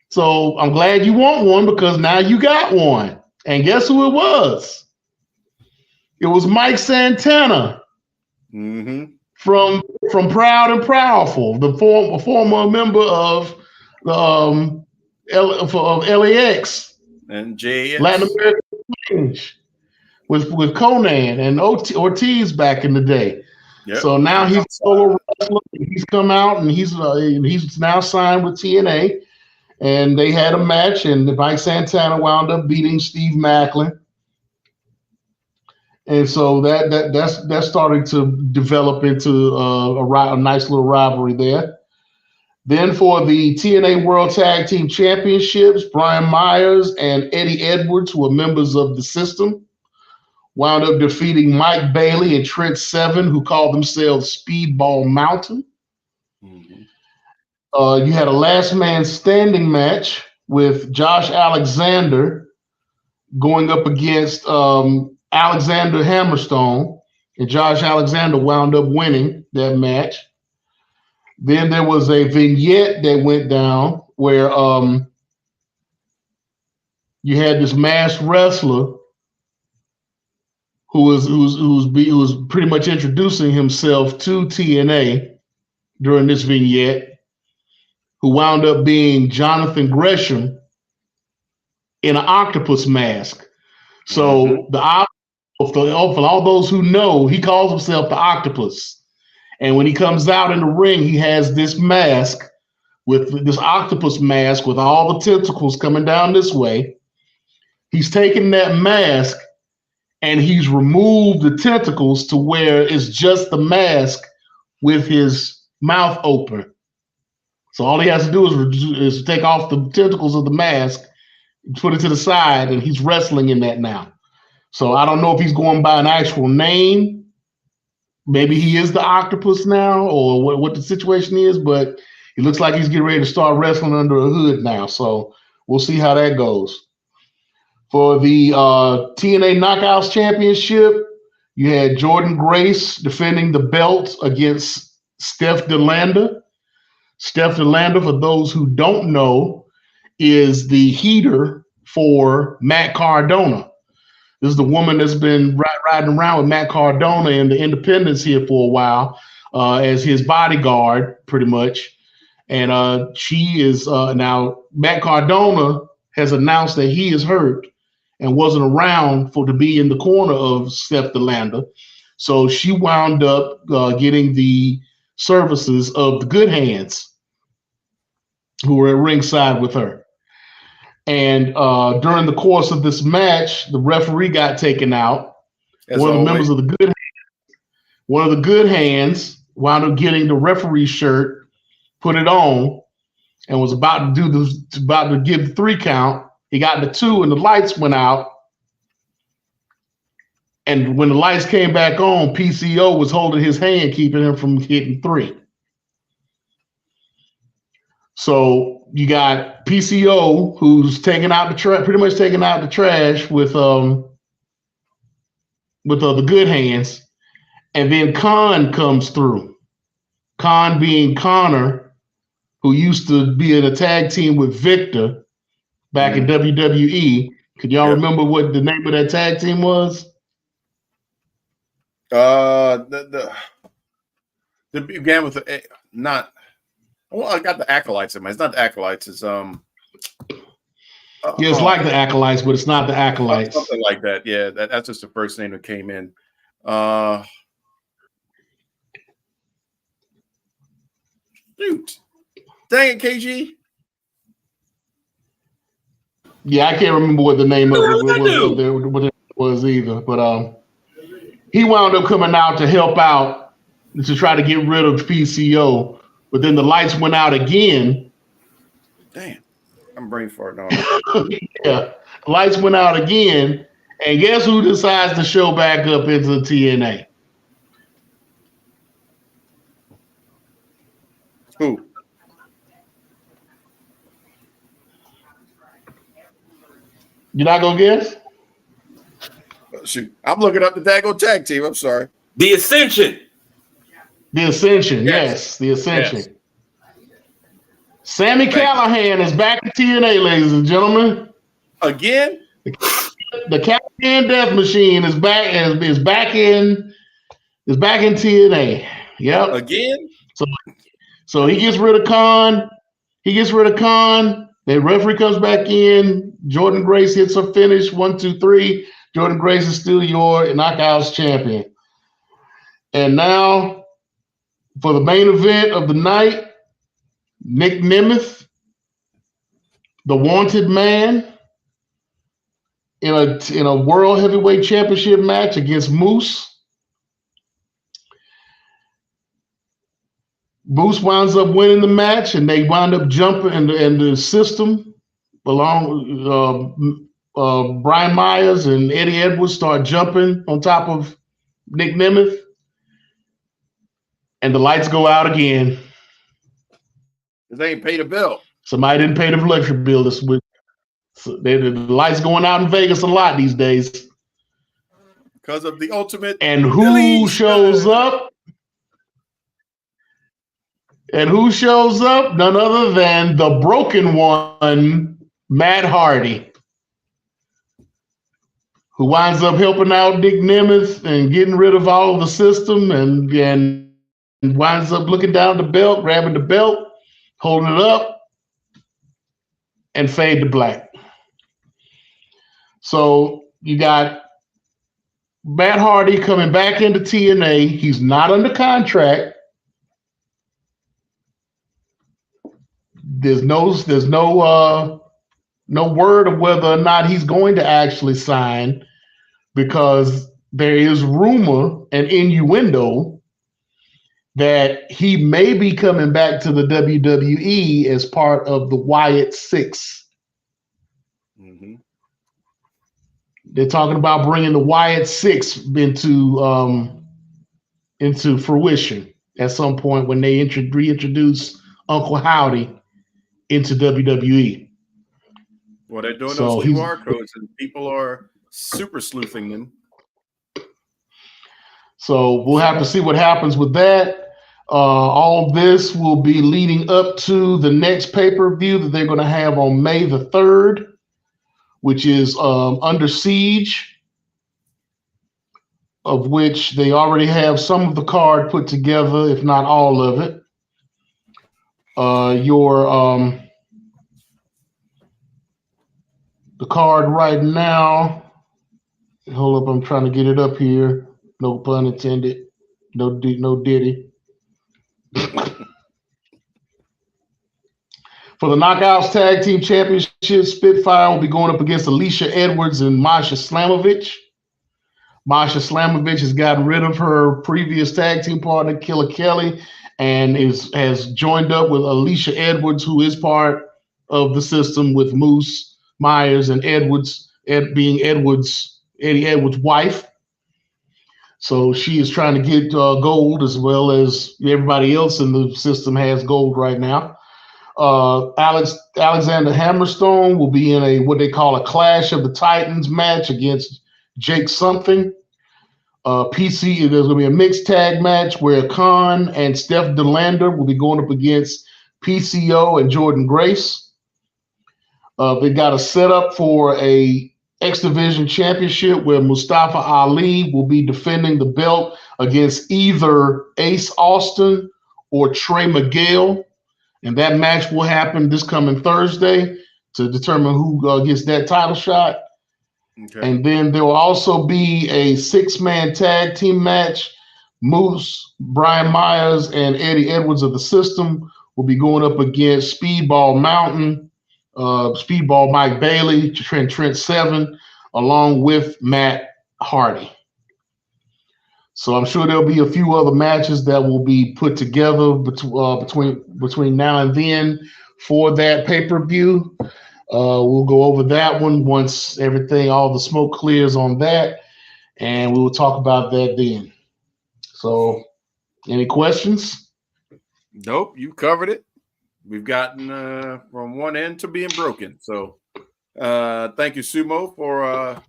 So I'm glad you want one because now you got one. And guess who it was? It was Mike Santana from Proud and Powerful, the former member of LAX and JAS, Latin American Exchange, with Conan and Ortiz back in the day. Yep. So now he's a solo wrestler. He's come out and he's now signed with TNA, and they had a match, and Mike Santana wound up beating Steve Macklin, and so that's starting to develop into a nice little rivalry there. Then for the TNA World Tag Team Championships, Brian Myers and Eddie Edwards, who are members of the System, wound up defeating Mike Bailey and Trent Seven, who called themselves Speedball Mountain. Mm-hmm. You had a last man standing match with Josh Alexander going up against Alexander Hammerstone, and Josh Alexander wound up winning that match. Then there was a vignette that went down where you had this masked wrestler who was pretty much introducing himself to TNA during this vignette, who wound up being Jonathan Gresham, in an octopus mask. So for all those who know, he calls himself the Octopus. And when he comes out in the ring, he has this mask with this octopus mask with all the tentacles coming down this way. He's taken that mask and he's removed the tentacles to where it's just the mask with his mouth open. So all he has to do is take off the tentacles of the mask, put it to the side, and he's wrestling in that now. So I don't know if he's going by an actual name. Maybe he is the Octopus now, or what the situation is, but he looks like he's getting ready to start wrestling under a hood now. So we'll see how that goes. For the TNA Knockouts Championship, you had Jordan Grace defending the belt against Steph DeLanda. Steph DeLanda, for those who don't know, is the heater for Matt Cardona. This is the woman that's been riding around with Matt Cardona in the independents here for a while as his bodyguard, pretty much. And she is now, Matt Cardona has announced that he is hurt and wasn't around to be in the corner of Steph DeLanda. So she wound up getting the services of the Good Hands, who were at ringside with her. And during the course of this match, the referee got taken out. One of the Good Hands wound up getting the referee shirt, put it on, and was about to give the 3 count. He got the 2, and the lights went out. And when the lights came back on, PCO was holding his hand, keeping him from hitting 3. So you got PCO, who's taking out the trash, pretty much taking out the trash with the Good Hands, and then Khan comes through. Khan being Connor, who used to be in a tag team with Victor back in WWE. Could y'all remember what the name of that tag team was? The began with not. Well, I got the Acolytes in my. It's not the Acolytes. It's yeah, it's like the Acolytes, but it's not the Acolytes. Something like that. Yeah, that's just the first name that came in. Shoot, dang it, KG. Yeah, I can't remember what the name of it was either. But he wound up coming out to help out to try to get rid of PCO. But then the lights went out again. Damn, I'm brain farting on. Yeah, the lights went out again. And guess who decides to show back up into TNA? Who? You're not gonna guess? Shoot, I'm looking up the daggone tag team. I'm sorry. The Ascension. The Ascension, yes, the Ascension. Yes. Sammy Callahan is back in TNA, ladies and gentlemen. Again? The Callahan Death Machine is back in TNA. Yep. Again? So he gets rid of Khan. The referee comes back in. Jordan Grace hits her finish. 1, 2, 3. Jordan Grace is still your Knockouts champion. And now, for the main event of the night, Nick Nemeth, the Wanted Man, in a World Heavyweight Championship match against Moose. Moose winds up winning the match, and they wind up jumping in the system along. Brian Myers and Eddie Edwards start jumping on top of Nick Nemeth, and the lights go out again. They ain't paid a bill. Somebody didn't pay the electric bill this week. So the lights going out in Vegas a lot these days. Because of the ultimate. And who shows up? And who shows up? None other than the broken one, Matt Hardy, who winds up helping out Nick Nemeth and getting rid of all of the system and winds up looking down the belt, grabbing the belt, holding it up, and fade to black. So you got Matt Hardy coming back into TNA. He's not under contract. There's no word of whether or not he's going to actually sign, because there is rumor and innuendo that he may be coming back to the WWE as part of the Wyatt Six. Mm-hmm. They're talking about bringing the Wyatt Six into fruition at some point when they reintroduce Uncle Howdy into WWE. Well, they're doing those QR codes, and people are super sleuthing them. So we'll have to see what happens with that. All this will be leading up to the next pay-per-view that they're going to have on May the 3rd, which is Under Siege, of which they already have some of the card put together, if not all of it. The card right now, hold up, I'm trying to get it up here. No pun intended. No diddy. For the Knockouts Tag Team Championship, Spitfire will be going up against Alicia Edwards and Masha Slamovich. Masha Slamovich has gotten rid of her previous tag team partner, Killer Kelly, and has joined up with Alicia Edwards, who is part of the system with Moose Myers and Edwards, being Eddie Edwards' wife. So she is trying to get gold, as well as everybody else in the system has gold right now. Alexander Hammerstone will be in what they call a Clash of the Titans match against Jake something. There's going to be a mixed tag match where Khan and Steph DeLander will be going up against PCO and Jordan Grace. They got a setup for a X Division Championship where Mustafa Ali will be defending the belt against either Ace Austin or Trey Miguel. And that match will happen this coming Thursday to determine who gets that title shot. Okay. And then there will also be a 6-man tag team match. Moose, Brian Myers, and Eddie Edwards of the System will be going up against Speedball Mountain, Speedball Mike Bailey, Trent Seven, along with Matt Hardy. So I'm sure there'll be a few other matches that will be put together between now and then for that pay-per-view. We'll go over that one once all the smoke clears on that, and we will talk about that then. So, any questions? Nope, you covered it. We've gotten from one end to being broken. So, thank you, Sumo, for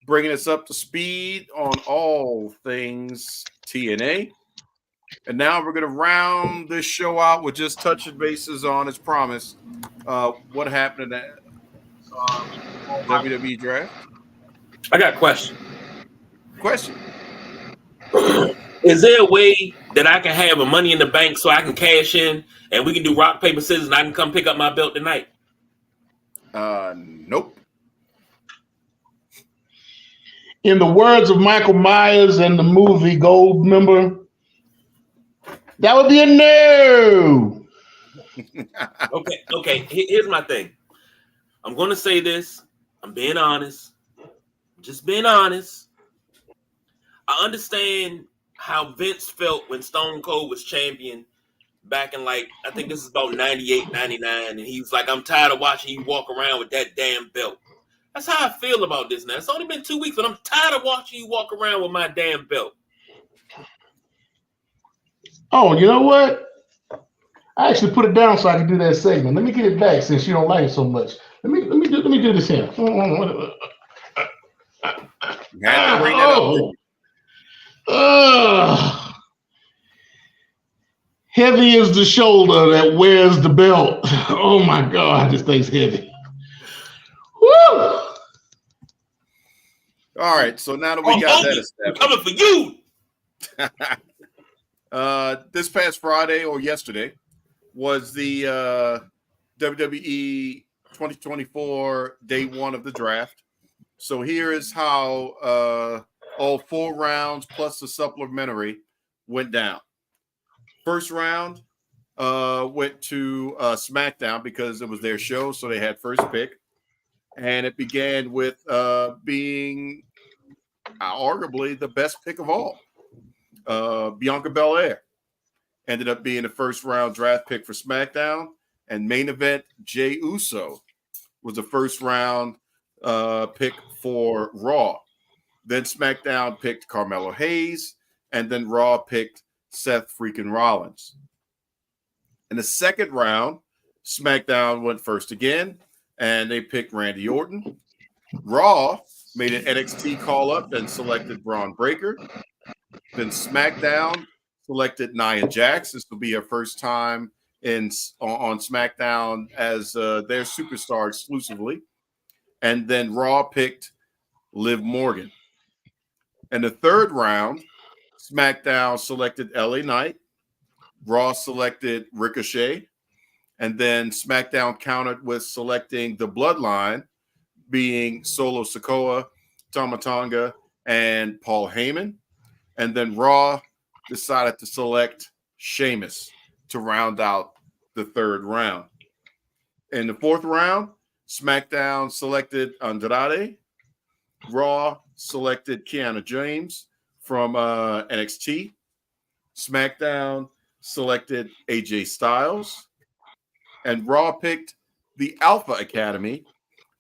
bringing us up to speed on all things TNA. And now we're going to round this show out with just touching bases on, as promised, what happened in that WWE draft. I got a question. Is there a way that I can have a Money in the Bank so I can cash in and we can do rock, paper, scissors and I can come pick up my belt tonight? Nope. In the words of Michael Myers in the movie Goldmember, that would be a no. Okay. Here's my thing. I'm going to say this. I'm being honest. Just being honest. I understand how Vince felt when Stone Cold was champion back in, I think this is about 98, 99. And he was like, I'm tired of watching you walk around with that damn belt. That's how I feel about this now. It's only been 2 weeks, but I'm tired of watching you walk around with my damn belt. Oh, you know what? I actually put it down so I can do that segment. Let me get it back since you don't like it so much. Let me do this here. Heavy is the shoulder that wears the belt. Oh my God, this thing's heavy. Woo! All right, so now that we got that established, coming for you. This past Friday or yesterday was the WWE 2024 day one of the draft. So here is how all 4 rounds plus the supplementary went down. First round went to SmackDown because it was their show, so they had first pick. And it began with being arguably the best pick of all. Bianca Belair ended up being the first round draft pick for SmackDown. And main event, Jey Uso was the first round pick for Raw. Then SmackDown picked Carmelo Hayes, and then Raw picked Seth freaking Rollins. In the second round, SmackDown went first again, and they picked Randy Orton. Raw made an NXT call-up and selected Braun Breaker. Then SmackDown selected Nia Jax. This will be her first time on SmackDown as their superstar exclusively. And then Raw picked Liv Morgan. In the third round, SmackDown selected LA Knight. Raw selected Ricochet. And then SmackDown countered with selecting the Bloodline, being Solo Sikoa, Tama Tonga, and Paul Heyman. And then Raw decided to select Sheamus to round out the third round. In the fourth round, SmackDown selected Andrade. Raw selected Kiana James from NXT. SmackDown selected AJ Styles. And Raw picked the Alpha Academy,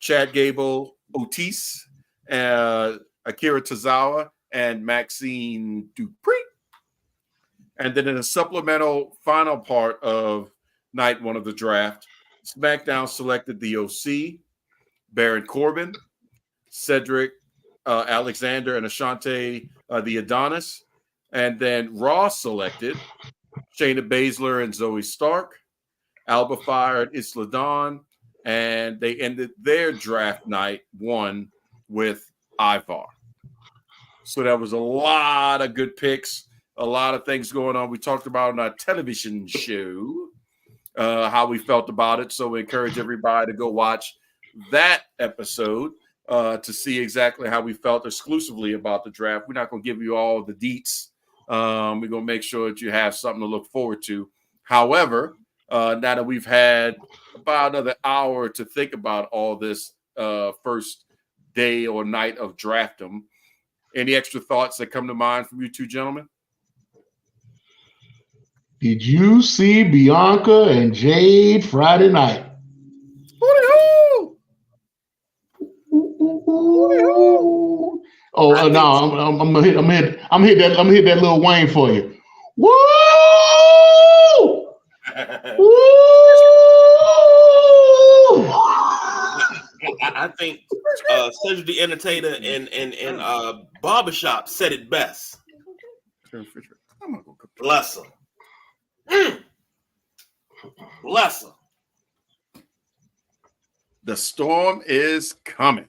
Chad Gable, Otis, Akira Tozawa, and Maxine Dupree. And then in a supplemental final part of night one of the draft, SmackDown selected the OC, Baron Corbin, Cedric Alexander, and Ashante the Adonis. And then Raw selected Shayna Baszler and Zoe Stark, Alba Fire and Isla Dawn, and they ended their draft night one with Ivar. So that was a lot of good picks, a lot of things going on. We talked about on our television show how we felt about it. So we encourage everybody to go watch that episode to see exactly how we felt exclusively about the draft. We're not going to give you all the deets. We're going to make sure that you have something to look forward to. However, now that we've had about another hour to think about all this first day or night of draft'em, any extra thoughts that come to mind from you two gentlemen? Did you see Bianca and Jade Friday night? Oh no! I'm gonna hit that Lil Wayne for you. Woo! Woo! I think Cedric the Entertainer and Barbershop said it best. Bless her. Bless her. The storm is coming.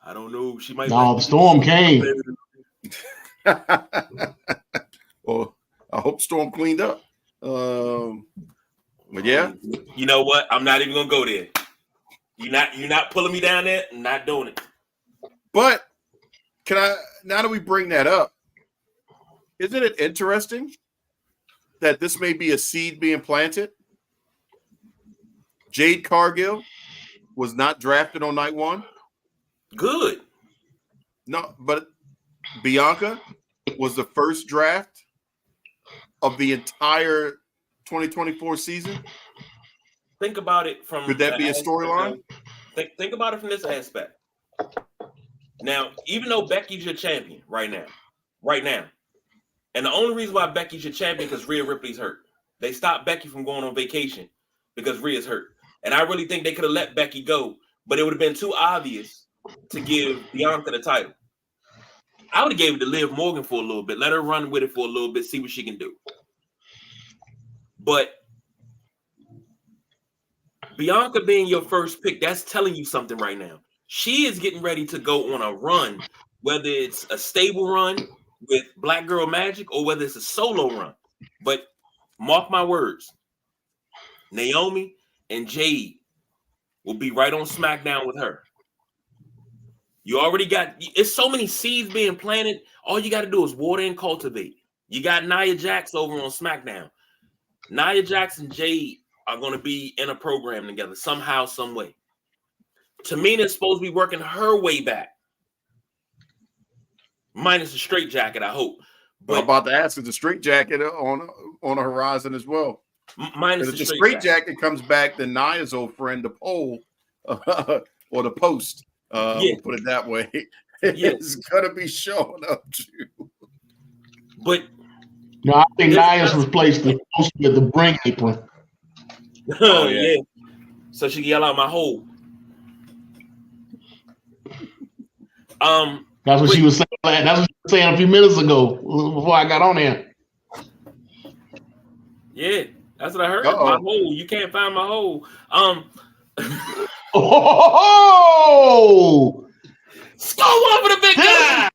I don't know. She might. No, the storm came. Well, I hope storm cleaned up. But yeah, you know what? I'm not even gonna go there. You're not pulling me down there. I'm not doing it. But can I? Now that we bring that up, isn't it interesting that this may be a seed being planted? Jade Cargill was not drafted on night one. Good. No, but Bianca was the first draft of the entire 2024 season. Think about it from. Could that be a storyline? Think about it from this aspect. Now, even though Becky's your champion right now, and the only reason why Becky's your champion because Rhea Ripley's hurt. They stopped Becky from going on vacation because Rhea's hurt. And I really think they could have let Becky go, but it would have been too obvious to give Bianca the title. I would have gave it to Liv Morgan for a little bit. Let her run with it for a little bit, see what she can do. But Bianca being your first pick, that's telling you something right now. She is getting ready to go on a run, whether it's a stable run with Black Girl Magic or whether it's a solo run. But mark my words, Naomi and Jade will be right on SmackDown with her. You already got, it's so many seeds being planted. All you got to do is water and cultivate. You got Nia Jax over on SmackDown. Nia Jax and Jade are going to be in a program together somehow, some way. Tamina's supposed to be working her way back. Minus the straight jacket, I hope. But I'm about to ask, is the straight jacket on the horizon as well? Minus if the straight jacket comes back, then Nia's old friend, the pole or the post, we'll put it that way, is going to be showing up too. But no, I think Nia's replaced the post with the bring apron. Oh yeah. So she can yell out my hole. That's what she was saying. That's what she was saying a few minutes ago before I got on there. Yeah, that's what I heard. My hole. You can't find my hole. Oh! Go over the big guy.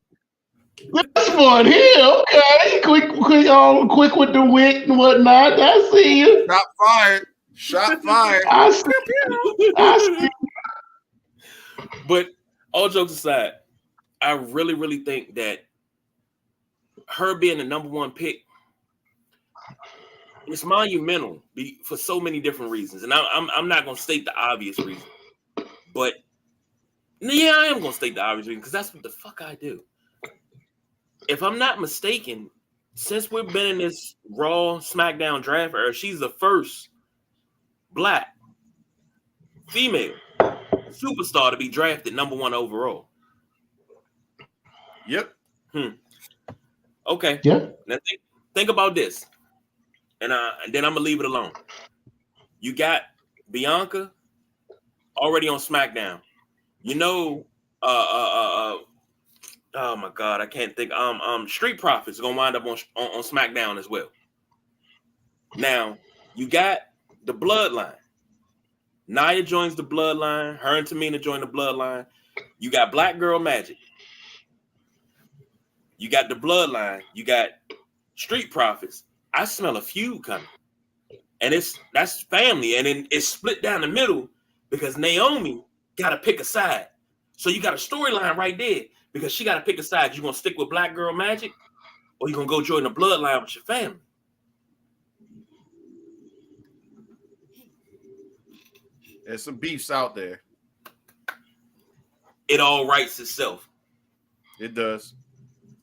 This one here, okay. Quick with the wick and whatnot. I see you. Shot fired. I see. But all jokes aside, I really, really think that her being the number one pick, it's monumental for so many different reasons. And I'm not going to state the obvious reason. But, yeah, I am going to state the obvious reason because that's what the fuck I do. If I'm not mistaken, since we've been in this Raw SmackDown draft era, she's the first black female superstar to be drafted number one overall. Yep. Okay. Yeah. Now think about this, and then I'm gonna leave it alone. You got Bianca already on SmackDown. You know, oh my God, I can't think. Street Profits are gonna wind up on SmackDown as well. Now you got the Bloodline. Nia joins the Bloodline. Her and Tamina join the Bloodline. You got Black Girl Magic. You got the Bloodline. You got Street Profits. I smell a feud coming, and that's family, and then it's split down the middle because Naomi got to pick a side. So you got a storyline right there because she got to pick a side. You gonna stick with Black Girl Magic, or you gonna go join the Bloodline with your family? There's some beefs out there. It all writes itself. It does.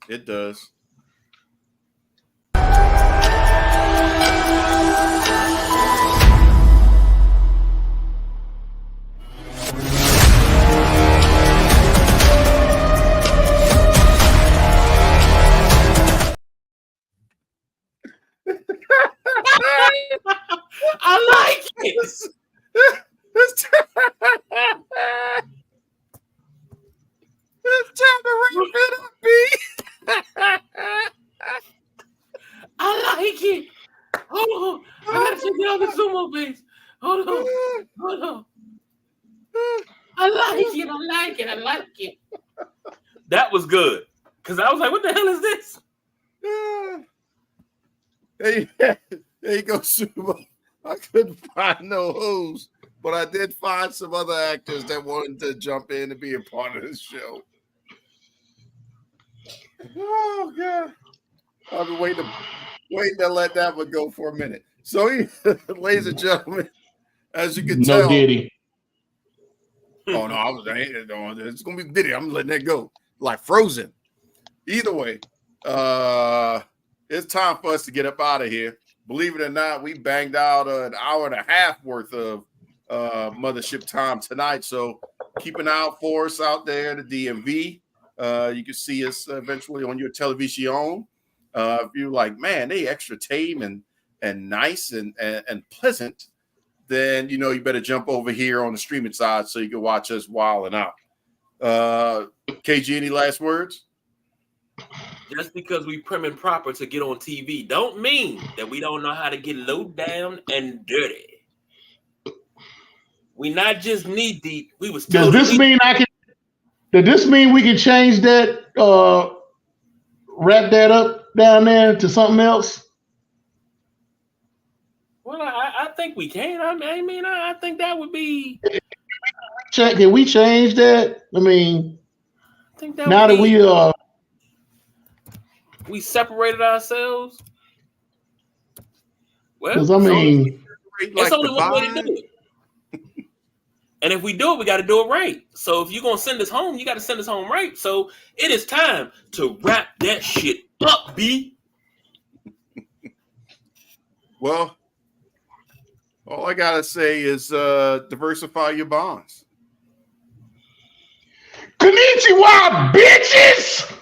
It does. I like it. It's time to wrap it up, B. I like it. Hold on. I gotta check out the sumo base. Hold on. I like it. That was good. Because I was like, what the hell is this? There you go, Sumo. I couldn't find no hoes, but I did find some other actors that wanted to jump in and be a part of this show. Oh, God. I've been waiting to let that one go for a minute. So, ladies and gentlemen, as you can tell. No Diddy. Oh, no, it's going to be Diddy. I'm letting that go. Like Frozen. Either way, it's time for us to get up out of here. Believe it or not, we banged out an hour and a half worth of mothership time tonight. So keep an eye out for us out there, the DMV. You can see us eventually on your television. If you're like, man, they extra tame and nice and pleasant, then you better jump over here on the streaming side so you can watch us wilding out. KG, any last words? Just because we prim and proper to get on TV don't mean that we don't know how to get low down and dirty. We not just knee deep. We was. Does this mean we can change that? Wrap that up down there to something else? Well, I think we can. I think that would be. Can we change that? I mean, I think that now that we separated ourselves. Well, because I mean, it's only one way to do it. And if we do it, we got to do it right. So if you're going to send us home, you got to send us home right. So it is time to wrap that shit up, B. Well, all I got to say is diversify your bonds. Konnichiwa, bitches!